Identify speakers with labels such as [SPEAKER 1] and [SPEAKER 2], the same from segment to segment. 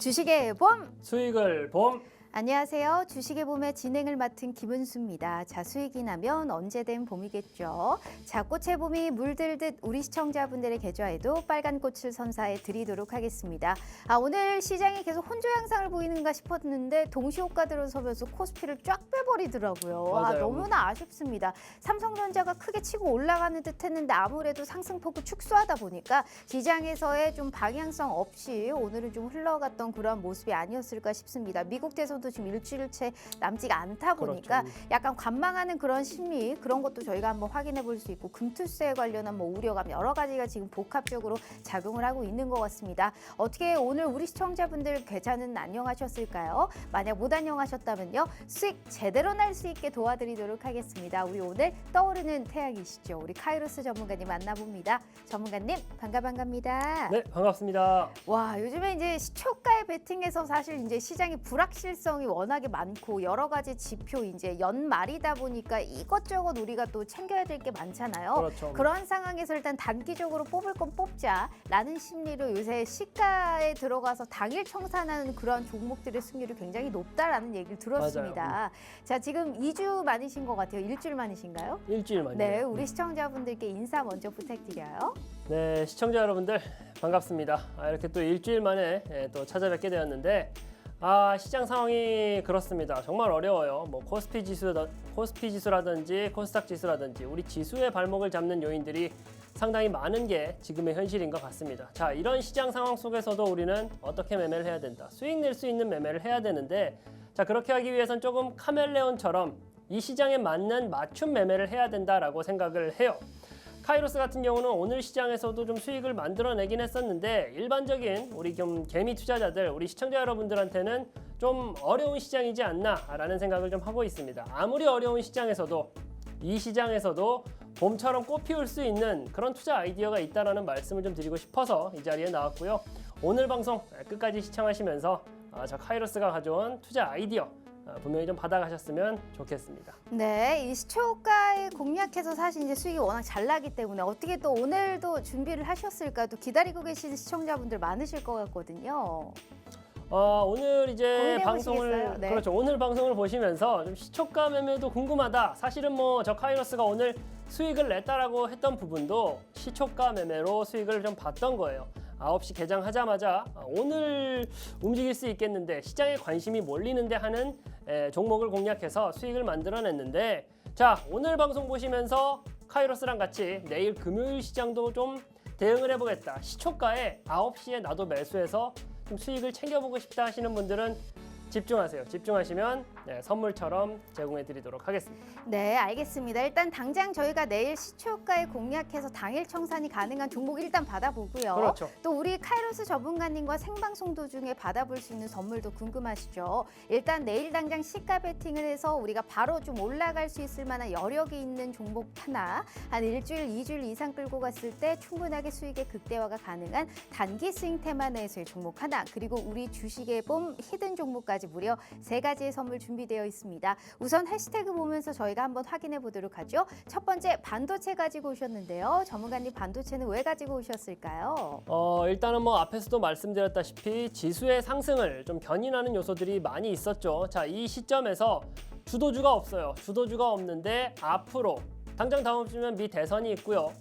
[SPEAKER 1] 주식의 봄!
[SPEAKER 2] 수익을 봄.
[SPEAKER 1] 안녕하세요. 주식의 봄의 진행을 맡은 김은수입니다. 자, 수익이 나면 언제든 봄이겠죠. 자, 꽃의 봄이 물들듯 우리 시청자분들의 계좌에도 빨간 꽃을 선사해 드리도록 하겠습니다. 오늘 시장이 계속 혼조 양상을 보이는가 싶었는데 동시호가 들어서면서 코스피를 쫙 빼버리더라고요.
[SPEAKER 2] 맞아요.
[SPEAKER 1] 너무나 아쉽습니다. 삼성전자가 크게 치고 올라가는 듯 했는데 아무래도 상승폭을 축소하다 보니까 시장에서의 좀 방향성 없이 오늘은 좀 흘러갔던 그런 모습이 아니었을까 싶습니다. 미국 대선도 지금 일주일째 남지가 않다 보니까
[SPEAKER 2] 그렇죠.
[SPEAKER 1] 약간 관망하는 그런 심리, 그런 것도 저희가 한번 확인해 볼 수 있고, 금투세에 관련한 우려감 여러 가지가 지금 복합적으로 작용을 하고 있는 것 같습니다. 어떻게 오늘 우리 시청자분들 계좌는 안녕하셨을까요? 만약 못 안녕하셨다면요, 수익 제대로 날 수 있게 도와드리도록 하겠습니다. 우리 오늘 떠오르는 태양이시죠. 우리 카이로스 전문가님 만나봅니다. 전문가님 반갑습니다.
[SPEAKER 2] 네, 반갑습니다.
[SPEAKER 1] 와, 요즘에 이제 시초가에 베팅해서 사실 이제 시장의 불확실성이 워낙에 많고 여러 가지 지표, 이제 연말이다 보니까 이것저것 우리가 또 챙겨야 될 게 많잖아요.
[SPEAKER 2] 그렇죠.
[SPEAKER 1] 그런 상황에서 일단 단기적으로 뽑을 건 뽑자라는 심리로 요새 시가에 들어가서 당일 청산하는 그런 종목들의 승률이 굉장히 높다라는 얘기를 들었습니다.
[SPEAKER 2] 맞아요.
[SPEAKER 1] 자, 지금 2주 만이신 것 같아요. 일주일 만이신가요?
[SPEAKER 2] 일주일 만이요.
[SPEAKER 1] 네, 우리 시청자분들께 인사 먼저 부탁드려요.
[SPEAKER 2] 네, 시청자 여러분들 반갑습니다. 이렇게 또 일주일 만에 또 찾아뵙게 되었는데, 시장 상황이 그렇습니다. 정말 어려워요. 코스피 지수라든지 코스닥 지수라든지 우리 지수의 발목을 잡는 요인들이 상당히 많은 게 지금의 현실인 것 같습니다. 자, 이런 시장 상황 속에서도 우리는 어떻게 매매를 해야 된다. 수익 낼 수 있는 매매를 해야 되는데, 자, 그렇게 하기 위해선 조금 카멜레온처럼 이 시장에 맞는 맞춤 매매를 해야 된다라고 생각을 해요. 카이로스 같은 경우는 오늘 시장에서도 좀 수익을 만들어내긴 했었는데, 일반적인 우리 좀 개미 투자자들, 우리 시청자 여러분들한테는 좀 어려운 시장이지 않나라는 생각을 좀 하고 있습니다. 아무리 어려운 시장에서도 이 시장에서도 봄처럼 꽃 피울 수 있는 그런 투자 아이디어가 있다라는 말씀을 좀 드리고 싶어서 이 자리에 나왔고요. 오늘 방송 끝까지 시청하시면서 저 카이로스가 가져온 투자 아이디어 분명히 좀 받아가셨으면 좋겠습니다.
[SPEAKER 1] 네, 이 시초가에 공략해서 사실 이제 수익이 워낙 잘 나기 때문에 어떻게 또 오늘도 준비를 하셨을까, 또 기다리고 계시는 시청자분들 많으실 것 같거든요.
[SPEAKER 2] 오늘 이제
[SPEAKER 1] 고민해
[SPEAKER 2] 방송을
[SPEAKER 1] 보시겠어요? 네.
[SPEAKER 2] 그렇죠. 오늘 방송을 보시면서 좀 시초가 매매도 궁금하다. 사실은 저 카이로스가 오늘 수익을 냈다라고 했던 부분도 시초가 매매로 수익을 좀 봤던 거예요. 9시 개장하자마자 오늘 움직일 수 있겠는데, 시장에 관심이 몰리는데 하는 종목을 공략해서 수익을 만들어냈는데, 자, 오늘 방송 보시면서 카이로스랑 같이 내일 금요일 시장도 좀 대응을 해보겠다. 시초가에 9시에 나도 매수해서 좀 수익을 챙겨보고 싶다 하시는 분들은 집중하세요. 집중하시면 선물처럼 제공해 드리도록 하겠습니다.
[SPEAKER 1] 네, 알겠습니다. 일단 당장 저희가 내일 시초가에 공략해서 당일 청산이 가능한 종목 일단 받아보고요.
[SPEAKER 2] 그렇죠.
[SPEAKER 1] 또 우리 카이로스 전문가님과 생방송 도중에 받아볼 수 있는 선물도 궁금하시죠? 일단 내일 당장 시가 베팅을 해서 우리가 바로 좀 올라갈 수 있을 만한 여력이 있는 종목 하나, 한 일주일, 2주일 이상 끌고 갔을 때 충분하게 수익의 극대화가 가능한 단기 스윙 테마 내에서의 종목 하나, 그리고 우리 주식의 봄 히든 종목까지 무려 3가지의 선물 준비되어 있습니다. 우선 해시태그 보면서 저희가 한번 확인해 보도록 하죠. 첫 번째, 반도체 가지고 오셨는데요. 전문가님, 반도체는 왜 가지고 오셨을까요?
[SPEAKER 2] 일단은 앞에서도 말씀드렸다시피 지수의 상승을 좀 견인하는 요소들이 많이 있었죠. 자, 이 시점에서 주도주가 없어요. 주도주가 없는데 앞으로 당장 다음 주면 미 대선이 있고요.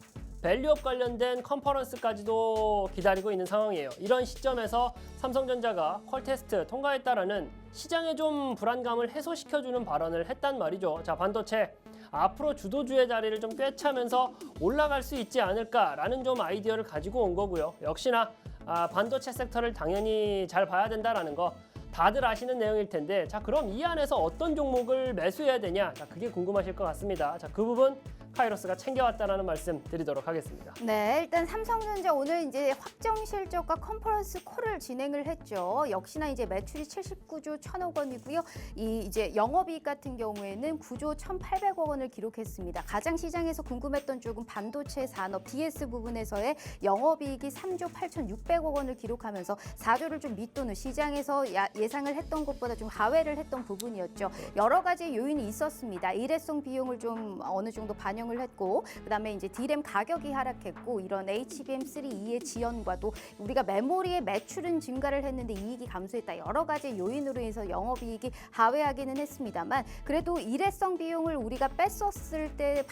[SPEAKER 2] 밸류업 관련된 컨퍼런스까지도 기다리고 있는 상황이에요. 이런 시점에서 삼성전자가 퀄테스트 통과했다라는 시장의 좀 불안감을 해소시켜주는 발언을 했단 말이죠. 자, 반도체 앞으로 주도주의 자리를 좀 꿰차면서 올라갈 수 있지 않을까라는 좀 아이디어를 가지고 온 거고요. 역시나 반도체 섹터를 당연히 잘 봐야 된다라는 거 다들 아시는 내용일 텐데, 자, 그럼 이 안에서 어떤 종목을 매수해야 되냐? 자, 그게 궁금하실 것 같습니다. 자, 그 부분 카이로스가 챙겨왔다라는 말씀 드리도록 하겠습니다.
[SPEAKER 1] 네, 일단 삼성전자 오늘 이제 확정 실적과 컨퍼런스 콜을 진행을 했죠. 역시나 이제 매출이 79조 1,000억 원이고요. 이제 영업이익 같은 경우에는 9조 1,800억 원을 기록했습니다. 가장 시장에서 궁금했던 쪽은 반도체 산업 DS 부분에서의 영업이익이 3조 8,600억 원을 기록하면서 4조를 좀 밑도는, 시장에서 예상을 했던 것보다 좀 하회를 했던 부분이었죠. 여러 가지 요인이 있었습니다. 일회성 비용을 좀 어느 정도 반영을 결정을 했고, 그다음에 이제 D램 가격이 하락했고, 이런 HBM3E의 지연과도 우리가 메모리의 매출은 증가를 했는데 이익이 감소했다. 여러 가지 요인으로 해서 영업이익이 하회하기는 했습니다만, 그래도 일회성 비용을 우리가 봤었을 때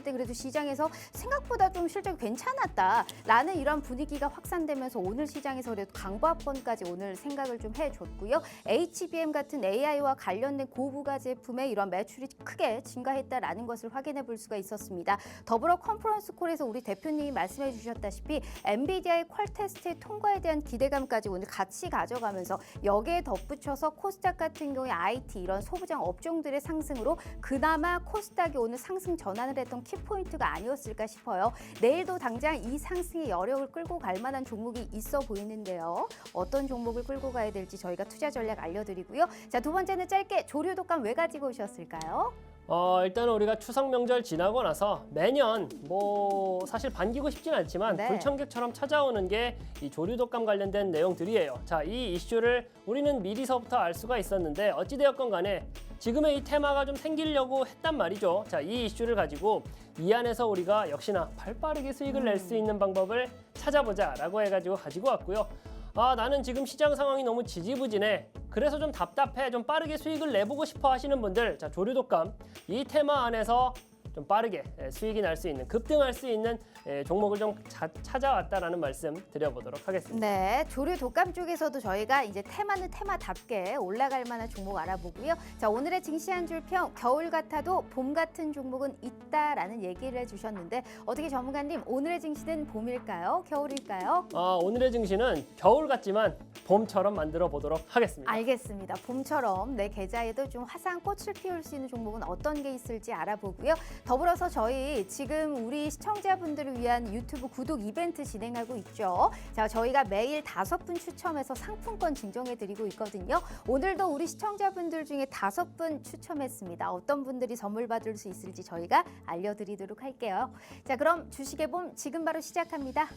[SPEAKER 1] 그래도 시장에서 생각보다 좀 실적이 괜찮았다라는 이런 분위기가 확산되면서 오늘 시장에서 그래도 강보합권까지 오늘 생각을 좀 해줬고요. HBM 같은 AI와 관련된 고부가 제품의 이런 매출이 크게 증가했다라는 것을 확인해 볼 수가 있었습니다. 더불어 컨퍼런스 콜에서 우리 대표님이 말씀해 주셨다시피 엔비디아의 퀄 테스트의 통과에 대한 기대감까지 오늘 같이 가져가면서 여기에 덧붙여서 코스닥 같은 경우에 IT 이런 소부장 업종들의 상승으로 그나마 코스닥이 오늘 상승 전환을 했던 키포인트가 아니었을까 싶어요. 내일도 당장 이 상승의 여력을 끌고 갈 만한 종목이 있어 보이는데요. 어떤 종목을 끌고 가야 될지 저희가 투자 전략 알려드리고요. 자, 두 번째는 짧게 조류 독감 왜 가지고 오셨을까요?
[SPEAKER 2] 일단은 우리가 추석 명절 지나고 나서 매년 뭐 사실 반기고 싶진 않지만
[SPEAKER 1] 네.
[SPEAKER 2] 불청객처럼 찾아오는 게 이 조류독감 관련된 내용들이에요. 자, 이 이슈를 우리는 미리서부터 알 수가 있었는데 어찌되었건 간에 지금의 이 테마가 좀 생기려고 했단 말이죠. 자, 이 이슈를 가지고 이 안에서 우리가 역시나 발빠르게 수익을 낼 수 있는 방법을 찾아보자라고 해가지고 가지고 왔고요. 나는 지금 시장 상황이 너무 지지부진해. 그래서 좀 답답해. 좀 빠르게 수익을 내보고 싶어 하시는 분들, 자, 조류독감 이 테마 안에서 좀 빠르게 수익이 날 수 있는, 급등할 수 있는 종목을 좀 찾아왔다라는 말씀 드려보도록 하겠습니다.
[SPEAKER 1] 네, 조류 독감 쪽에서도 저희가 이제 테마는 테마답게 올라갈 만한 종목 알아보고요. 자, 오늘의 증시 한 줄 평, 겨울 같아도 봄 같은 종목은 있다라는 얘기를 해주셨는데 어떻게 전문가님, 오늘의 증시는 봄일까요? 겨울일까요?
[SPEAKER 2] 오늘의 증시는 겨울 같지만 봄처럼 만들어 보도록 하겠습니다.
[SPEAKER 1] 알겠습니다. 봄처럼 내 계좌에도 좀 화사한 꽃을 피울 수 있는 종목은 어떤 게 있을지 알아보고요. 더불어서 저희 지금 우리 시청자분들을 위한 유튜브 구독 이벤트 진행하고 있죠. 자, 저희가 매일 5분 추첨해서 상품권 증정해드리고 있거든요. 오늘도 우리 시청자분들 중에 5분 추첨했습니다. 어떤 분들이 선물 받을 수 있을지 저희가 알려드리도록 할게요. 자, 그럼 주식의 봄 지금 바로 시작합니다.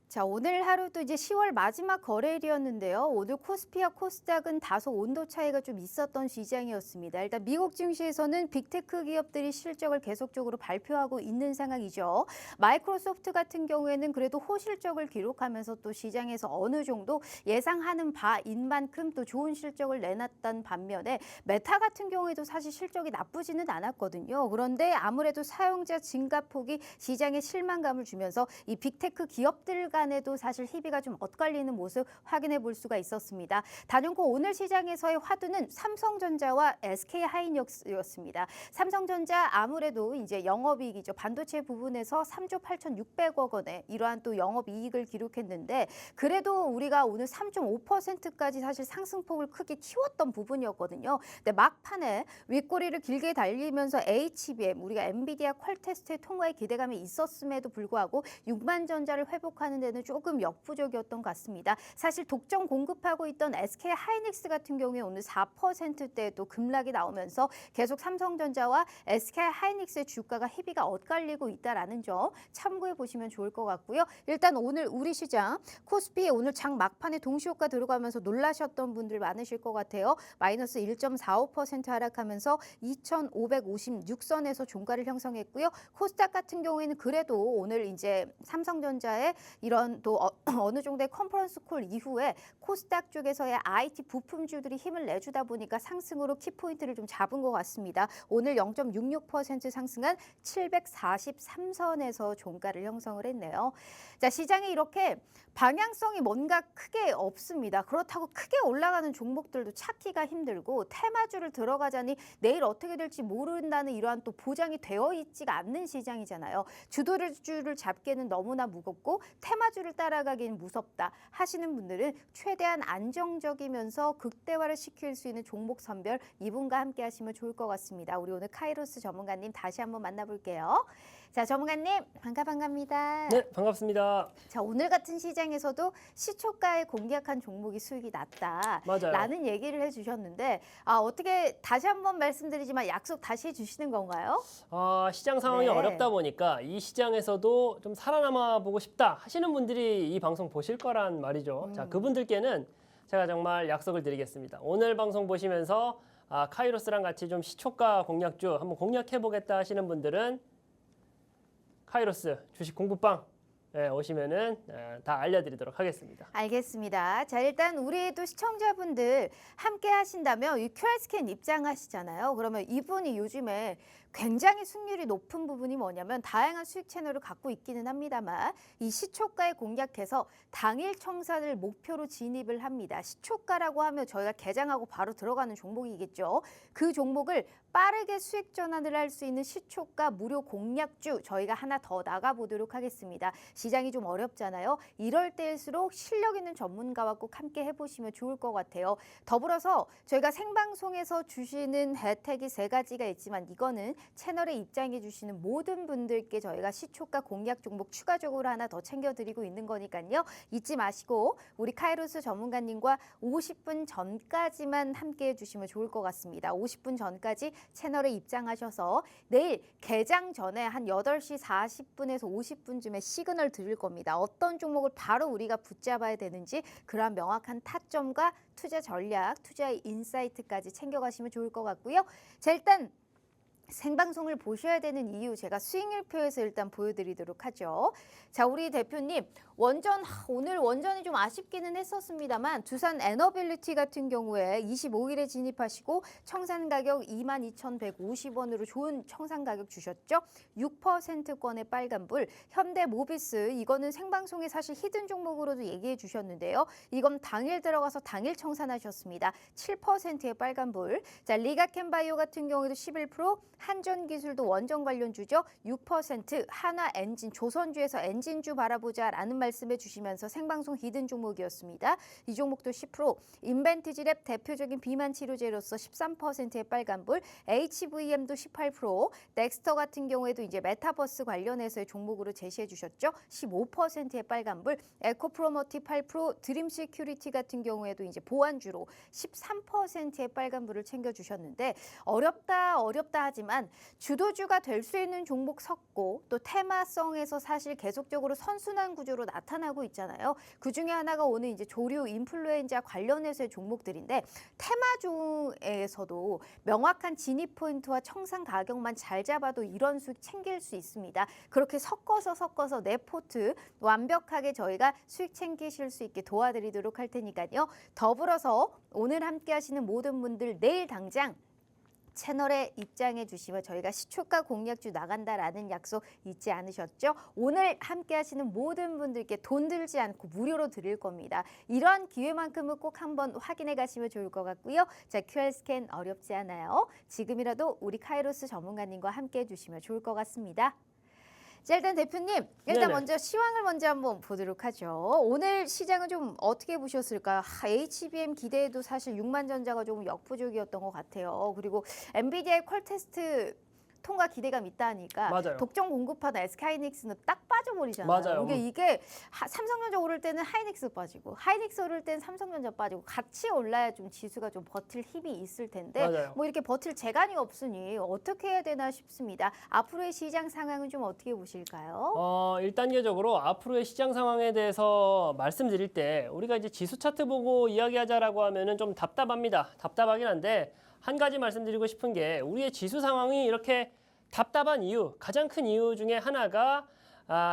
[SPEAKER 1] 자, 오늘 하루도 이제 10월 마지막 거래일이었는데요. 오늘 코스피와 코스닥은 다소 온도 차이가 좀 있었던 시장이었습니다. 일단 미국 증시에서는 빅테크 기업들이 실적을 계속적으로 발표하고 있는 상황이죠. 마이크로소프트 같은 경우에는 그래도 호실적을 기록하면서 또 시장에서 어느 정도 예상하는 바인 만큼 또 좋은 실적을 내놨던 반면에 메타 같은 경우에도 사실 실적이 나쁘지는 않았거든요. 그런데 아무래도 사용자 증가폭이 시장에 실망감을 주면서 이 빅테크 기업들 간에도 사실 희비가 좀 엇갈리는 모습 확인해 볼 수가 있었습니다. 단연코 오늘 시장에서의 화두는 삼성전자와 SK하이닉스였습니다. 삼성전자 아무래도 이제 영업이익이죠. 반도체 부분에서 3조 8,600억 원의 이러한 또 영업이익을 기록했는데 그래도 우리가 오늘 3.5%까지 사실 상승폭을 크게 키웠던 부분이었거든요. 근데 막판에 윗꼬리를 길게 달리면서 HBM, 우리가 엔비디아 퀄테스트의 통과에 기대감이 있었음에도 불구하고 6만 전자를 회복하는 데는 조금 역부족이었던 것 같습니다. 사실 독점 공급하고 있던 SK하이닉스 같은 경우에 오늘 4%대도 급락이 나오면서 계속 삼성전자와 SK하이닉스의 주가가 희비가 엇갈리고 있다라는 점 참고해 보시면 좋을 것 같고요. 일단 오늘 우리 시장 코스피에 오늘 장 막판에 동시효과 들어가면서 놀라셨던 분들 많으실 것 같아요. 마이너스 1.45% 하락하면서 2,556선에서 종가를 형성했고요. 코스닥 같은 경우에는 그래도 오늘 이제 삼성전자의 이런 또 어느 정도의 컨퍼런스 콜 이후에 코스닥 쪽에서의 IT 부품주들이 힘을 내주다 보니까 상승으로 키포인트를 좀 잡은 것 같습니다. 오늘 0.66% 상승한 743선에서 종가를 형성을 했네요. 자, 시장에 이렇게 방향성이 뭔가 크게 없습니다. 그렇다고 크게 올라가는 종목들도 찾기가 힘들고 테마주를 들어가자니 내일 어떻게 될지 모른다는 이러한 또 보장이 되어 있지가 않는 시장이잖아요. 주도주를 잡기에는 너무나 무겁고 테마주를 따라가기는 무섭다 하시는 분들은 최대한 안정적이면서 극대화를 시킬 수 있는 종목 선별 이분과 함께 하시면 좋을 것 같습니다. 우리 오늘 카이로스 전문가님 다시 한번 만나볼게요. 자, 전문가님 반갑습니다.
[SPEAKER 2] 네, 반갑습니다.
[SPEAKER 1] 자, 오늘 같은 시장에서도 시초가에 공략한 종목이 수익이 났다.
[SPEAKER 2] 맞아요.
[SPEAKER 1] 라는 얘기를 해주셨는데 어떻게 다시 한번 말씀드리지만 약속 다시 해주시는 건가요?
[SPEAKER 2] 시장 상황이
[SPEAKER 1] 네.
[SPEAKER 2] 어렵다 보니까 이 시장에서도 좀 살아남아 보고 싶다 하시는 분들이 이 방송 보실 거란 말이죠. 자, 그분들께는 제가 정말 약속을 드리겠습니다. 오늘 방송 보시면서 카이로스랑 같이 좀 시초가 공략주 한번 공략해 보겠다 하시는 분들은 카이로스 주식 공부방 오시면은 다 알려드리도록 하겠습니다.
[SPEAKER 1] 알겠습니다. 자, 일단 우리도 시청자분들 함께 하신다면 이 QR 스캔 입장하시잖아요. 그러면 이분이 요즘에 굉장히 승률이 높은 부분이 뭐냐면 다양한 수익 채널을 갖고 있기는 합니다만 이 시초가에 공략해서 당일 청산을 목표로 진입을 합니다. 시초가라고 하면 저희가 개장하고 바로 들어가는 종목이겠죠. 그 종목을 빠르게 수익 전환을 할 수 있는 시초가 무료 공략주 저희가 하나 더 나가보도록 하겠습니다. 시장이 좀 어렵잖아요. 이럴 때일수록 실력 있는 전문가와 꼭 함께 해보시면 좋을 것 같아요. 더불어서 저희가 생방송에서 주시는 혜택이 3가지가 있지만 이거는 채널에 입장해 주시는 모든 분들께 저희가 시초가 공략 종목 추가적으로 하나 더 챙겨드리고 있는 거니까요. 잊지 마시고 우리 카이로스 전문가님과 50분 전까지만 함께 해주시면 좋을 것 같습니다. 50분 전까지 채널에 입장하셔서 내일 개장 전에 한 8시 40분에서 50분쯤에 시그널 드릴 겁니다. 어떤 종목을 바로 우리가 붙잡아야 되는지 그러한 명확한 타점과 투자 전략, 투자의 인사이트까지 챙겨가시면 좋을 것 같고요. 자, 일단 생방송을 보셔야 되는 이유 제가 수익률표에서 일단 보여드리도록 하죠. 자, 우리 대표님 오늘 원전이 좀 아쉽기는 했었습니다만 두산 에너빌리티 같은 경우에 25일에 진입하시고 청산 가격 22,150원으로 좋은 청산 가격 주셨죠. 6%권의 빨간불. 현대모비스 이거는 생방송에 사실 히든 종목으로도 얘기해 주셨는데요. 이건 당일 들어가서 당일 청산하셨습니다. 7%의 빨간불. 자, 리가켄바이오 같은 경우에도 11%, 한전기술도 원전 관련주죠. 6%, 하나엔진, 조선주에서 엔진주 바라보자라는 말씀해 주시면서 생방송 히든 종목이었습니다. 이 종목도 10%, 인벤티지랩 대표적인 비만 치료제로서 13%의 빨간불, HVM도 18%, 넥스터 같은 경우에도 이제 메타버스 관련해서의 종목으로 제시해 주셨죠. 15%의 빨간불, 에코프로모티 8%, 드림시큐리티 같은 경우에도 이제 보안주로 13%의 빨간불을 챙겨 주셨는데 어렵다 하지만 하지만 주도주가 될 수 있는 종목 섰고 또 테마성에서 사실 계속적으로 선순환 구조로 나타나고 있잖아요. 그 중에 하나가 오늘 이제 조류 인플루엔자 관련해서의 종목들인데 테마 중에서도 명확한 진입 포인트와 청산 가격만 잘 잡아도 이런 수익 챙길 수 있습니다. 그렇게 섞어서 내 포트 완벽하게 저희가 수익 챙기실 수 있게 도와드리도록 할 테니까요. 더불어서 오늘 함께 하시는 모든 분들 내일 당장 채널에 입장해 주시면 저희가 시초가 공략주 나간다라는 약속 잊지 않으셨죠? 오늘 함께 하시는 모든 분들께 돈 들지 않고 무료로 드릴 겁니다. 이런 기회만큼은 꼭 한번 확인해 가시면 좋을 것 같고요. 자, QR 스캔 어렵지 않아요. 지금이라도 우리 카이로스 전문가님과 함께 해 주시면 좋을 것 같습니다. 자, 일단 대표님, 일단
[SPEAKER 2] 네네.
[SPEAKER 1] 먼저 시황을 먼저 한번 보도록 하죠. 오늘 시장은 좀 어떻게 보셨을까요? HBM 기대에도 사실 6만 전자가 조금 역부족이었던 것 같아요. 그리고 엔비디아의 퀄 테스트 통과 기대감 있다 하니까
[SPEAKER 2] 맞아요.
[SPEAKER 1] 독점 공급하던 SK하이닉스는 딱 빠져버리잖아요.
[SPEAKER 2] 맞아요.
[SPEAKER 1] 이게 삼성전자 오를 때는 하이닉스 빠지고 하이닉스 오를 때는 삼성전자 빠지고 같이 올라야 좀 지수가 좀 버틸 힘이 있을 텐데
[SPEAKER 2] 맞아요.
[SPEAKER 1] 뭐 이렇게 버틸 재간이 없으니 어떻게 해야 되나 싶습니다. 앞으로의 시장 상황은 좀 어떻게 보실까요?
[SPEAKER 2] 1단계적으로 앞으로의 시장 상황에 대해서 말씀드릴 때 우리가 이제 지수 차트 보고 이야기하자라고 하면은 좀 답답합니다. 답답하긴 한데 한 가지 말씀드리고 싶은 게 우리의 지수 상황이 이렇게 답답한 이유, 가장 큰 이유 중에 하나가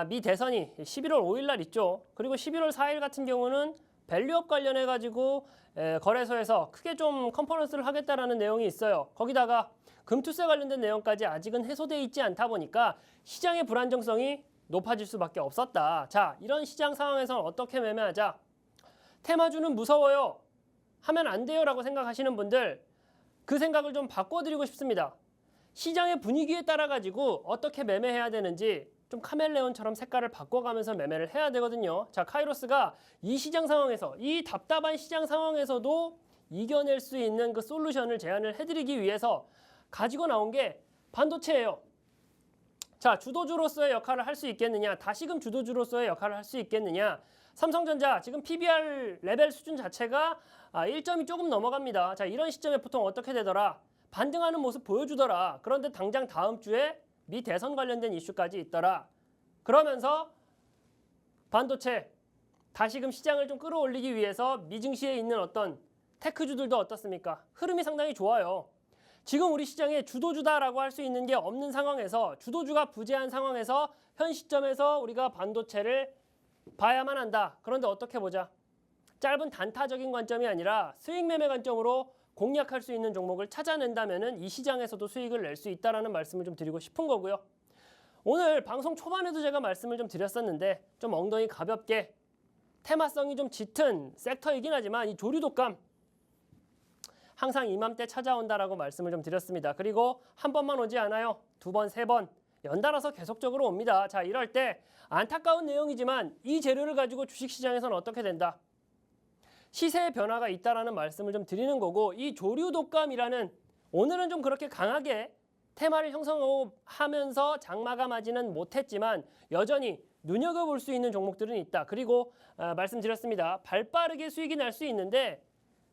[SPEAKER 2] 미 대선이 11월 5일 날 있죠. 그리고 11월 4일 같은 경우는 밸류업 관련해 가지고 거래소에서 크게 좀 컨퍼런스를 하겠다라는 내용이 있어요. 거기다가 금투세 관련된 내용까지 아직은 해소돼 있지 않다 보니까 시장의 불안정성이 높아질 수밖에 없었다. 자, 이런 시장 상황에서는 어떻게 매매하자? 테마주는 무서워요. 하면 안 돼요라고 생각하시는 분들 그 생각을 좀 바꿔드리고 싶습니다. 시장의 분위기에 따라 가지고 어떻게 매매해야 되는지 좀 카멜레온처럼 색깔을 바꿔가면서 매매를 해야 되거든요. 자, 카이로스가 이 시장 상황에서 이 답답한 시장 상황에서도 이겨낼 수 있는 그 솔루션을 제안을 해드리기 위해서 가지고 나온 게 반도체예요. 자, 주도주로서의 역할을 할 수 있겠느냐? 다시금 주도주로서의 역할을 할 수 있겠느냐? 삼성전자 지금 PBR 레벨 수준 자체가 1점이 조금 넘어갑니다. 자, 이런 시점에 보통 어떻게 되더라? 반등하는 모습 보여주더라. 그런데 당장 다음 주에 미 대선 관련된 이슈까지 있더라. 그러면서 반도체 다시금 시장을 좀 끌어올리기 위해서 미증시에 있는 어떤 테크주들도 어떻습니까? 흐름이 상당히 좋아요. 지금 우리 시장에 주도주다라고 할 수 있는 게 없는 상황에서 주도주가 부재한 상황에서 현 시점에서 우리가 반도체를 봐야만 한다. 그런데 어떻게 보자? 짧은 단타적인 관점이 아니라 수익 매매 관점으로 공략할 수 있는 종목을 찾아낸다면은 이 시장에서도 수익을 낼 수 있다라는 말씀을 좀 드리고 싶은 거고요. 오늘 방송 초반에도 제가 말씀을 좀 드렸었는데 좀 엉덩이 가볍게 테마성이 좀 짙은 섹터이긴 하지만 이 조류 독감 항상 이맘때 찾아온다라고 말씀을 좀 드렸습니다. 그리고 한 번만 오지 않아요. 두 번, 세 번 연달아서 계속적으로 옵니다. 자, 이럴 때 안타까운 내용이지만 이 재료를 가지고 주식시장에서는 어떻게 된다? 시세의 변화가 있다라는 말씀을 좀 드리는 거고 이 조류 독감이라는 오늘은 좀 그렇게 강하게 테마를 형성하면서 장마가 맞지는 못했지만 여전히 눈여겨볼 수 있는 종목들은 있다. 그리고 말씀드렸습니다. 발빠르게 수익이 날 수 있는데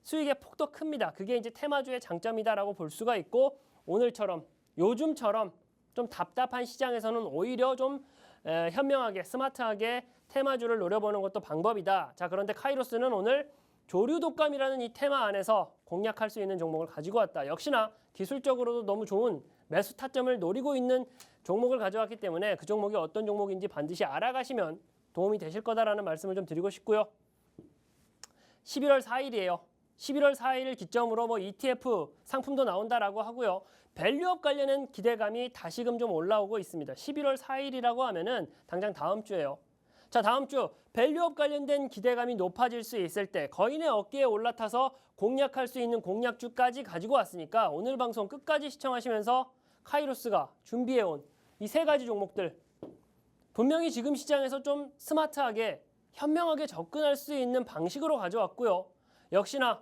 [SPEAKER 2] 수익의 폭도 큽니다. 그게 이제 테마주의 장점이다라고 볼 수가 있고 오늘처럼 요즘처럼 좀 답답한 시장에서는 오히려 좀 현명하게 스마트하게 테마주를 노려보는 것도 방법이다. 자, 그런데 카이로스는 오늘 조류 독감이라는 이 테마 안에서 공략할 수 있는 종목을 가지고 왔다. 역시나 기술적으로도 너무 좋은 매수 타점을 노리고 있는 종목을 가져왔기 때문에 그 종목이 어떤 종목인지 반드시 알아가시면 도움이 되실 거다라는 말씀을 좀 드리고 싶고요. 11월 4일이에요. 11월 4일 기점으로 뭐 ETF 상품도 나온다라고 하고요. 밸류업 관련된 기대감이 다시금 좀 올라오고 있습니다. 11월 4일이라고 하면은 당장 다음 주예요. 자, 다음 주 밸류업 관련된 기대감이 높아질 수 있을 때 거인의 어깨에 올라타서 공략할 수 있는 공략주까지 가지고 왔으니까 오늘 방송 끝까지 시청하시면서 카이로스가 준비해온 이 세 가지 종목들 분명히 지금 시장에서 좀 스마트하게 현명하게 접근할 수 있는 방식으로 가져왔고요. 역시나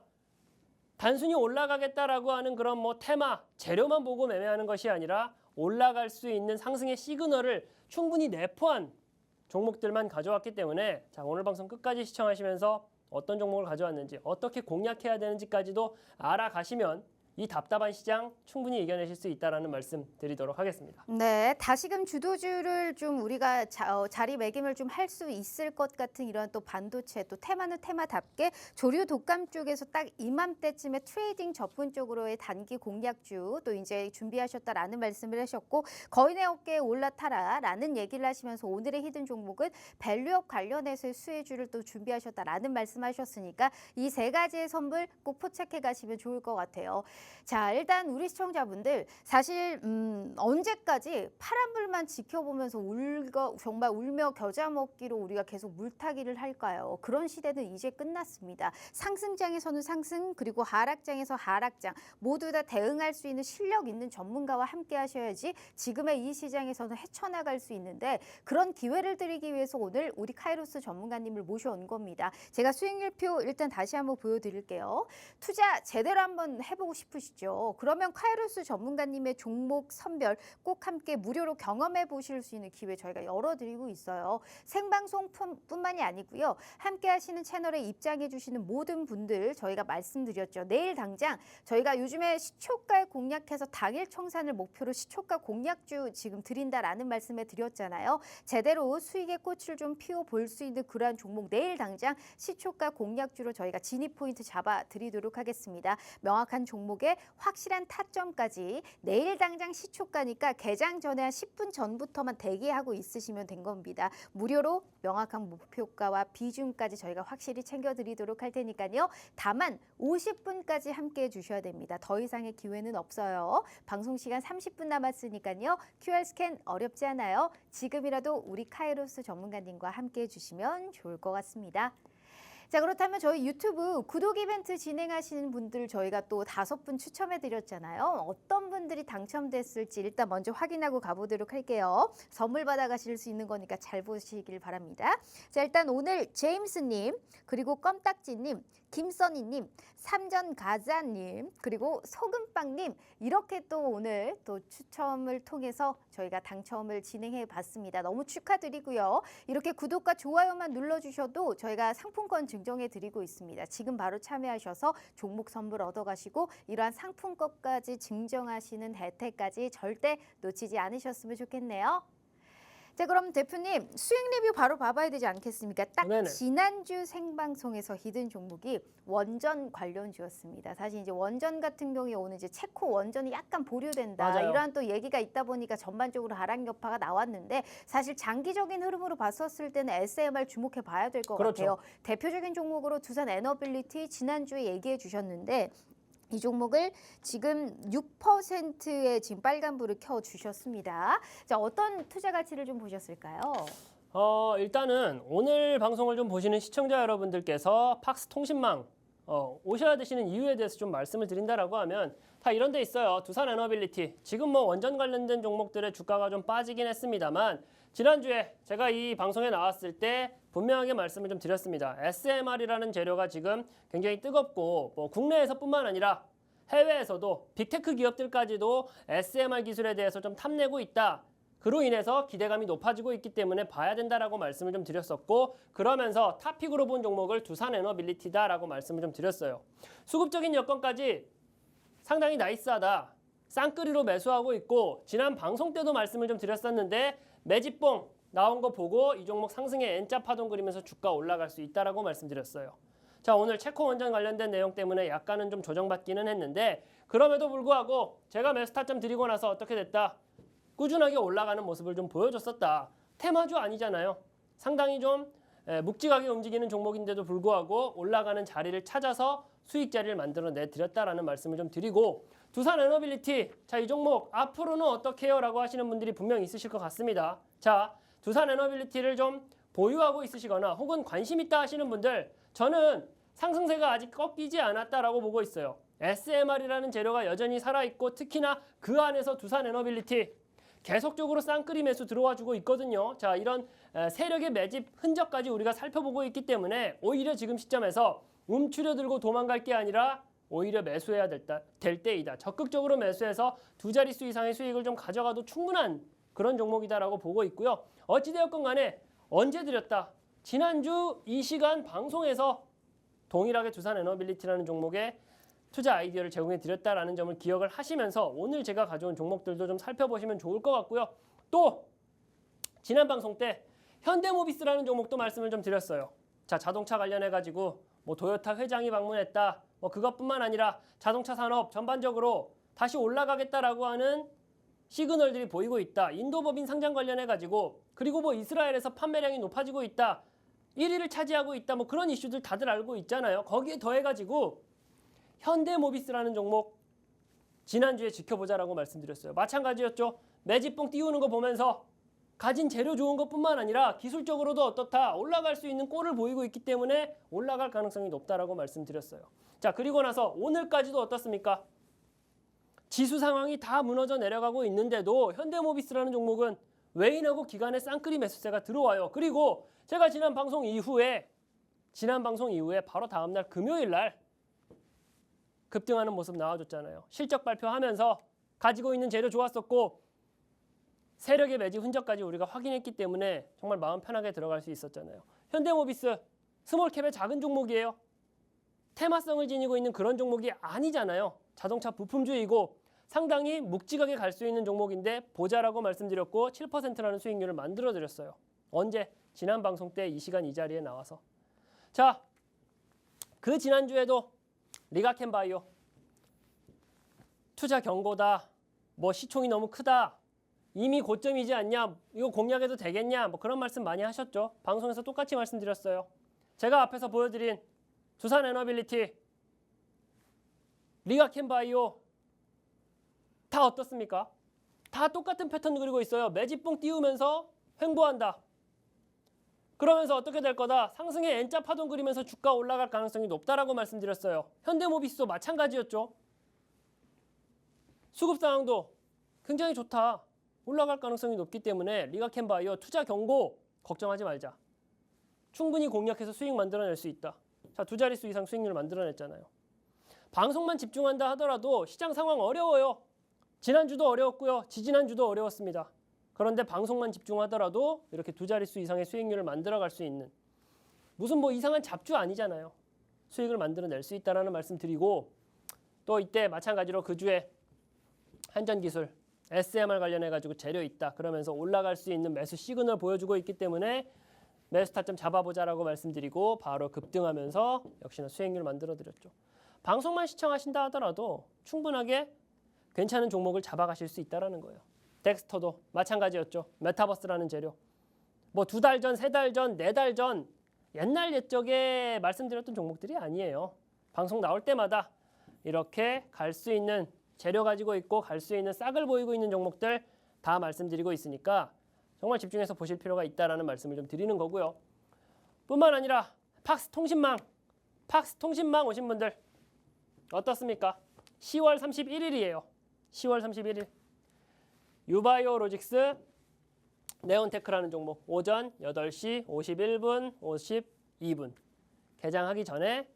[SPEAKER 2] 단순히 올라가겠다라고 하는 그런 뭐 테마, 재료만 보고 매매하는 것이 아니라 올라갈 수 있는 상승의 시그널을 충분히 내포한 종목들만 가져왔기 때문에 자, 오늘 방송 끝까지 시청하시면서 어떤 종목을 가져왔는지 어떻게 공략해야 되는지까지도 알아가시면 이 답답한 시장 충분히 이겨내실 수 있다라는 말씀 드리도록 하겠습니다.
[SPEAKER 1] 네, 다시금 주도주를 좀 우리가 자리매김을 좀 할 수 있을 것 같은 이런 또 반도체 또 테마는 테마답게 조류 독감 쪽에서 딱 이맘때쯤에 트레이딩 접근 쪽으로의 단기 공략주 또 이제 준비하셨다라는 말씀을 하셨고 거인의 어깨에 올라타라라는 얘기를 하시면서 오늘의 히든 종목은 밸류업 관련해서의 수혜주를 또 준비하셨다라는 말씀하셨으니까 이 세 가지의 선물 꼭 포착해 가시면 좋을 것 같아요. 자, 일단 우리 시청자분들 사실 언제까지 파란불만 지켜보면서 정말 울며 겨자 먹기로 우리가 계속 물타기를 할까요? 그런 시대는 이제 끝났습니다. 상승장에서는 상승 그리고 하락장에서 하락장 모두 다 대응할 수 있는 실력 있는 전문가와 함께 하셔야지 지금의 이 시장에서는 헤쳐나갈 수 있는데 그런 기회를 드리기 위해서 오늘 우리 카이로스 전문가님을 모셔온 겁니다. 제가 수익률표 일단 다시 한번 보여드릴게요. 투자 제대로 한번 해보고 싶으시죠? 그러면 카이로스 전문가님의 종목 선별 꼭 함께 무료로 경험해 보실 수 있는 기회 저희가 열어드리고 있어요. 생방송뿐만이 아니고요. 함께 하시는 채널에 입장해 주시는 모든 분들 저희가 말씀드렸죠. 내일 당장 저희가 요즘에 시초가에 공략해서 당일 청산을 목표로 시초가 공략주 지금 드린다라는 말씀을 드렸잖아요. 제대로 수익의 꽃을 좀 피워볼 수 있는 그러한 종목 내일 당장 시초가 공략주로 저희가 진입 포인트 잡아 드리도록 하겠습니다. 명확한 종목의 확실한 타점까지 내일 당장 시초가니까 개장 전에 한 10분 전부터만 대기하고 있으시면 된 겁니다. 무료로 명확한 목표가와 비중까지 저희가 확실히 챙겨드리도록 할 테니까요. 다만 50분까지 함께해 주셔야 됩니다. 더 이상의 기회는 없어요. 방송 시간 30분 남았으니까요. QR 스캔 어렵지 않아요. 지금이라도 우리 카이로스 전문가님과 함께해 주시면 좋을 것 같습니다. 자, 그렇다면 저희 유튜브 구독 이벤트 진행하시는 분들 저희가 또 5분 추첨해 드렸잖아요. 어떤 분들이 당첨됐을지 일단 먼저 확인하고 가보도록 할게요. 선물 받아가실 수 있는 거니까 잘 보시길 바랍니다. 자, 일단 오늘 제임스님, 그리고 껌딱지님, 김써니님, 삼전가자님, 그리고 소금빵님 이렇게 또 오늘 또 추첨을 통해서 저희가 당첨을 진행해 봤습니다. 너무 축하드리고요. 이렇게 구독과 좋아요만 눌러주셔도 저희가 상품권 증정해 드리고 있습니다. 지금 바로 참여하셔서 종목 선물 얻어가시고 이러한 상품권까지 증정하시는 혜택까지 절대 놓치지 않으셨으면 좋겠네요. 자, 그럼 대표님 수익 리뷰 바로 봐봐야 되지 않겠습니까? 딱
[SPEAKER 2] 네네.
[SPEAKER 1] 지난주 생방송에서 히든 종목이 원전 관련주였습니다. 사실 이제 원전 같은 경우에 오늘 이제 체코 원전이 약간 보류된다.
[SPEAKER 2] 맞아요.
[SPEAKER 1] 이러한 또 얘기가 있다 보니까 전반적으로 하락 여파가 나왔는데 사실 장기적인 흐름으로 봤었을 때는 SMR 주목해 봐야 될 것
[SPEAKER 2] 그렇죠.
[SPEAKER 1] 같아요. 대표적인 종목으로 두산 에너빌리티 지난주에 얘기해 주셨는데 이 종목을 지금 6%의 지금 빨간불을 켜주셨습니다. 자, 어떤 투자 가치를 좀 보셨을까요?
[SPEAKER 2] 일단은 오늘 방송을 좀 보시는 시청자 여러분들께서 팍스 통신망 오셔야 되시는 이유에 대해서 좀 말씀을 드린다라고 하면 다 이런 데 있어요. 두산 에너빌리티. 지금 뭐 원전 관련된 종목들의 주가가 좀 빠지긴 했습니다만 지난주에 제가 이 방송에 나왔을 때 분명하게 말씀을 좀 드렸습니다. SMR이라는 재료가 지금 굉장히 뜨겁고 뭐 국내에서뿐만 아니라 해외에서도 빅테크 기업들까지도 SMR 기술에 대해서 좀 탐내고 있다. 그로 인해서 기대감이 높아지고 있기 때문에 봐야 된다라고 말씀을 좀 드렸었고 그러면서 탑픽으로 본 종목을 두산 에너빌리티다라고 말씀을 좀 드렸어요. 수급적인 여건까지 상당히 나이스하다. 쌍끌이로 매수하고 있고 지난 방송 때도 말씀을 좀 드렸었는데 매집봉 나온 거 보고 이 종목 상승의 N자 파동 그리면서 주가 올라갈 수 있다라고 말씀드렸어요. 자, 오늘 체코 원전 관련된 내용 때문에 약간은 좀 조정받기는 했는데 그럼에도 불구하고 제가 매수 타점 드리고 나서 어떻게 됐다? 꾸준하게 올라가는 모습을 좀 보여줬었다. 테마주 아니잖아요. 상당히 좀 묵직하게 움직이는 종목인데도 불구하고 올라가는 자리를 찾아서 수익 자리를 만들어내 드렸다라는 말씀을 좀 드리고 두산 에너빌리티, 자, 이 종목 앞으로는 어떻게 해요? 라고 하시는 분들이 분명히 있으실 것 같습니다. 자, 두산 에너빌리티를 좀 보유하고 있으시거나 혹은 관심 있다 하시는 분들 저는 상승세가 아직 꺾이지 않았다라고 보고 있어요. SMR이라는 재료가 여전히 살아있고 특히나 그 안에서 두산 에너빌리티 계속적으로 쌍끌이 매수 들어와주고 있거든요. 자, 이런 세력의 매집 흔적까지 우리가 살펴보고 있기 때문에 오히려 지금 시점에서 움츠려들고 도망갈 게 아니라 오히려 매수해야 될 때이다. 적극적으로 매수해서 두 자릿수 이상의 수익을 좀 가져가도 충분한 그런 종목이다라고 보고 있고요. 어찌되었건 간에 언제 드렸다. 지난주 이 시간 방송에서 동일하게 두산 에너빌리티라는 종목에 투자 아이디어를 제공해 드렸다라는 점을 기억을 하시면서 오늘 제가 가져온 종목들도 좀 살펴보시면 좋을 것 같고요. 또 지난 방송 때 현대모비스라는 종목도 말씀을 좀 드렸어요. 자, 자동차 관련해 가지고 뭐 도요타 회장이 방문했다. 뭐 그것뿐만 아니라 자동차 산업 전반적으로 다시 올라가겠다라고 하는 시그널들이 보이고 있다. 인도법인 상장 관련해 가지고 그리고 뭐 이스라엘에서 판매량이 높아지고 있다. 1위를 차지하고 있다. 뭐 그런 이슈들 다들 알고 있잖아요. 거기에 더해 가지고 현대모비스라는 종목 지난주에 지켜보자라고 말씀드렸어요. 마찬가지였죠. 매집봉 띄우는 거 보면서 가진 재료 좋은 것뿐만 아니라 기술적으로도 어떻다. 올라갈 수 있는 꼴을 보이고 있기 때문에 올라갈 가능성이 높다라고 말씀드렸어요. 자, 그리고 나서 오늘까지도 어떻습니까? 지수 상황이 다 무너져 내려가고 있는데도 현대모비스라는 종목은 외인하고 기관의 쌍끌이 매수세가 들어와요. 그리고 제가 지난 방송 이후에 바로 다음날 금요일 날 급등하는 모습 나와줬잖아요. 실적 발표하면서 가지고 있는 재료 좋았었고 세력의 매집 흔적까지 우리가 확인했기 때문에 정말 마음 편하게 들어갈 수 있었잖아요. 현대모비스 스몰캡의 작은 종목이에요. 테마성을 지니고 있는 그런 종목이 아니잖아요. 자동차 부품주이고 상당히 묵직하게 갈 수 있는 종목인데 보자라고 말씀드렸고 7%라는 수익률을 만들어드렸어요. 언제? 지난 방송 때 이 시간 이 자리에 나와서. 자, 그 지난주에도 리가켄바이오 투자 경고다. 뭐 시총이 너무 크다. 이미 고점이지 않냐. 이거 공략해도 되겠냐. 뭐 그런 말씀 많이 하셨죠. 방송에서 똑같이 말씀드렸어요. 제가 앞에서 보여드린 두산에너빌리티, 리가켄바이오 다 어떻습니까? 다 똑같은 패턴 그리고 있어요. 매집봉 띄우면서 횡보한다. 그러면서 어떻게 될 거다? 상승의 N자 파동 그리면서 주가 올라갈 가능성이 높다라고 말씀드렸어요. 현대모비스도 마찬가지였죠. 수급 상황도 굉장히 좋다. 올라갈 가능성이 높기 때문에 리가켄바이오 투자 경고 걱정하지 말자. 충분히 공략해서 수익 만들어낼 수 있다. 자, 두 자릿수 이상 수익률 만들어냈잖아요. 방송만 집중한다 하더라도 시장 상황 어려워요. 지난주도 어려웠고요. 지지난주도 어려웠습니다. 그런데 방송만 집중하더라도 이렇게 두 자릿수 이상의 수익률을 만들어갈 수 있는 무슨 뭐 이상한 잡주 아니잖아요. 수익을 만들어낼 수 있다는 말씀 드리고 또 이때 마찬가지로 그 주에 한전기술 SMR 관련해가지고 재료 있다. 그러면서 올라갈 수 있는 매수 시그널 보여주고 있기 때문에 매수 타점 잡아보자라고 말씀드리고 바로 급등하면서 역시나 수익률 만들어드렸죠. 방송만 시청하신다 하더라도 충분하게 괜찮은 종목을 잡아가실 수 있다는 거예요. 덱스터도 마찬가지였죠. 메타버스라는 재료. 뭐 2달 전, 3달 전, 4달 전 옛날 옛적에 말씀드렸던 종목들이 아니에요. 방송 나올 때마다 이렇게 갈 수 있는 재료 가지고 있고 갈 수 있는 싹을 보이고 있는 종목들 다 말씀드리고 있으니까 정말 집중해서 보실 필요가 있다라는 말씀을 좀 드리는 거고요. 뿐만 아니라 팍스 통신망 오신 분들 어떻습니까? 10월 31일이에요. 10월 31일. 유바이오로직스 네온테크라는 종목 오전 8시 51분 52분 개장하기 전에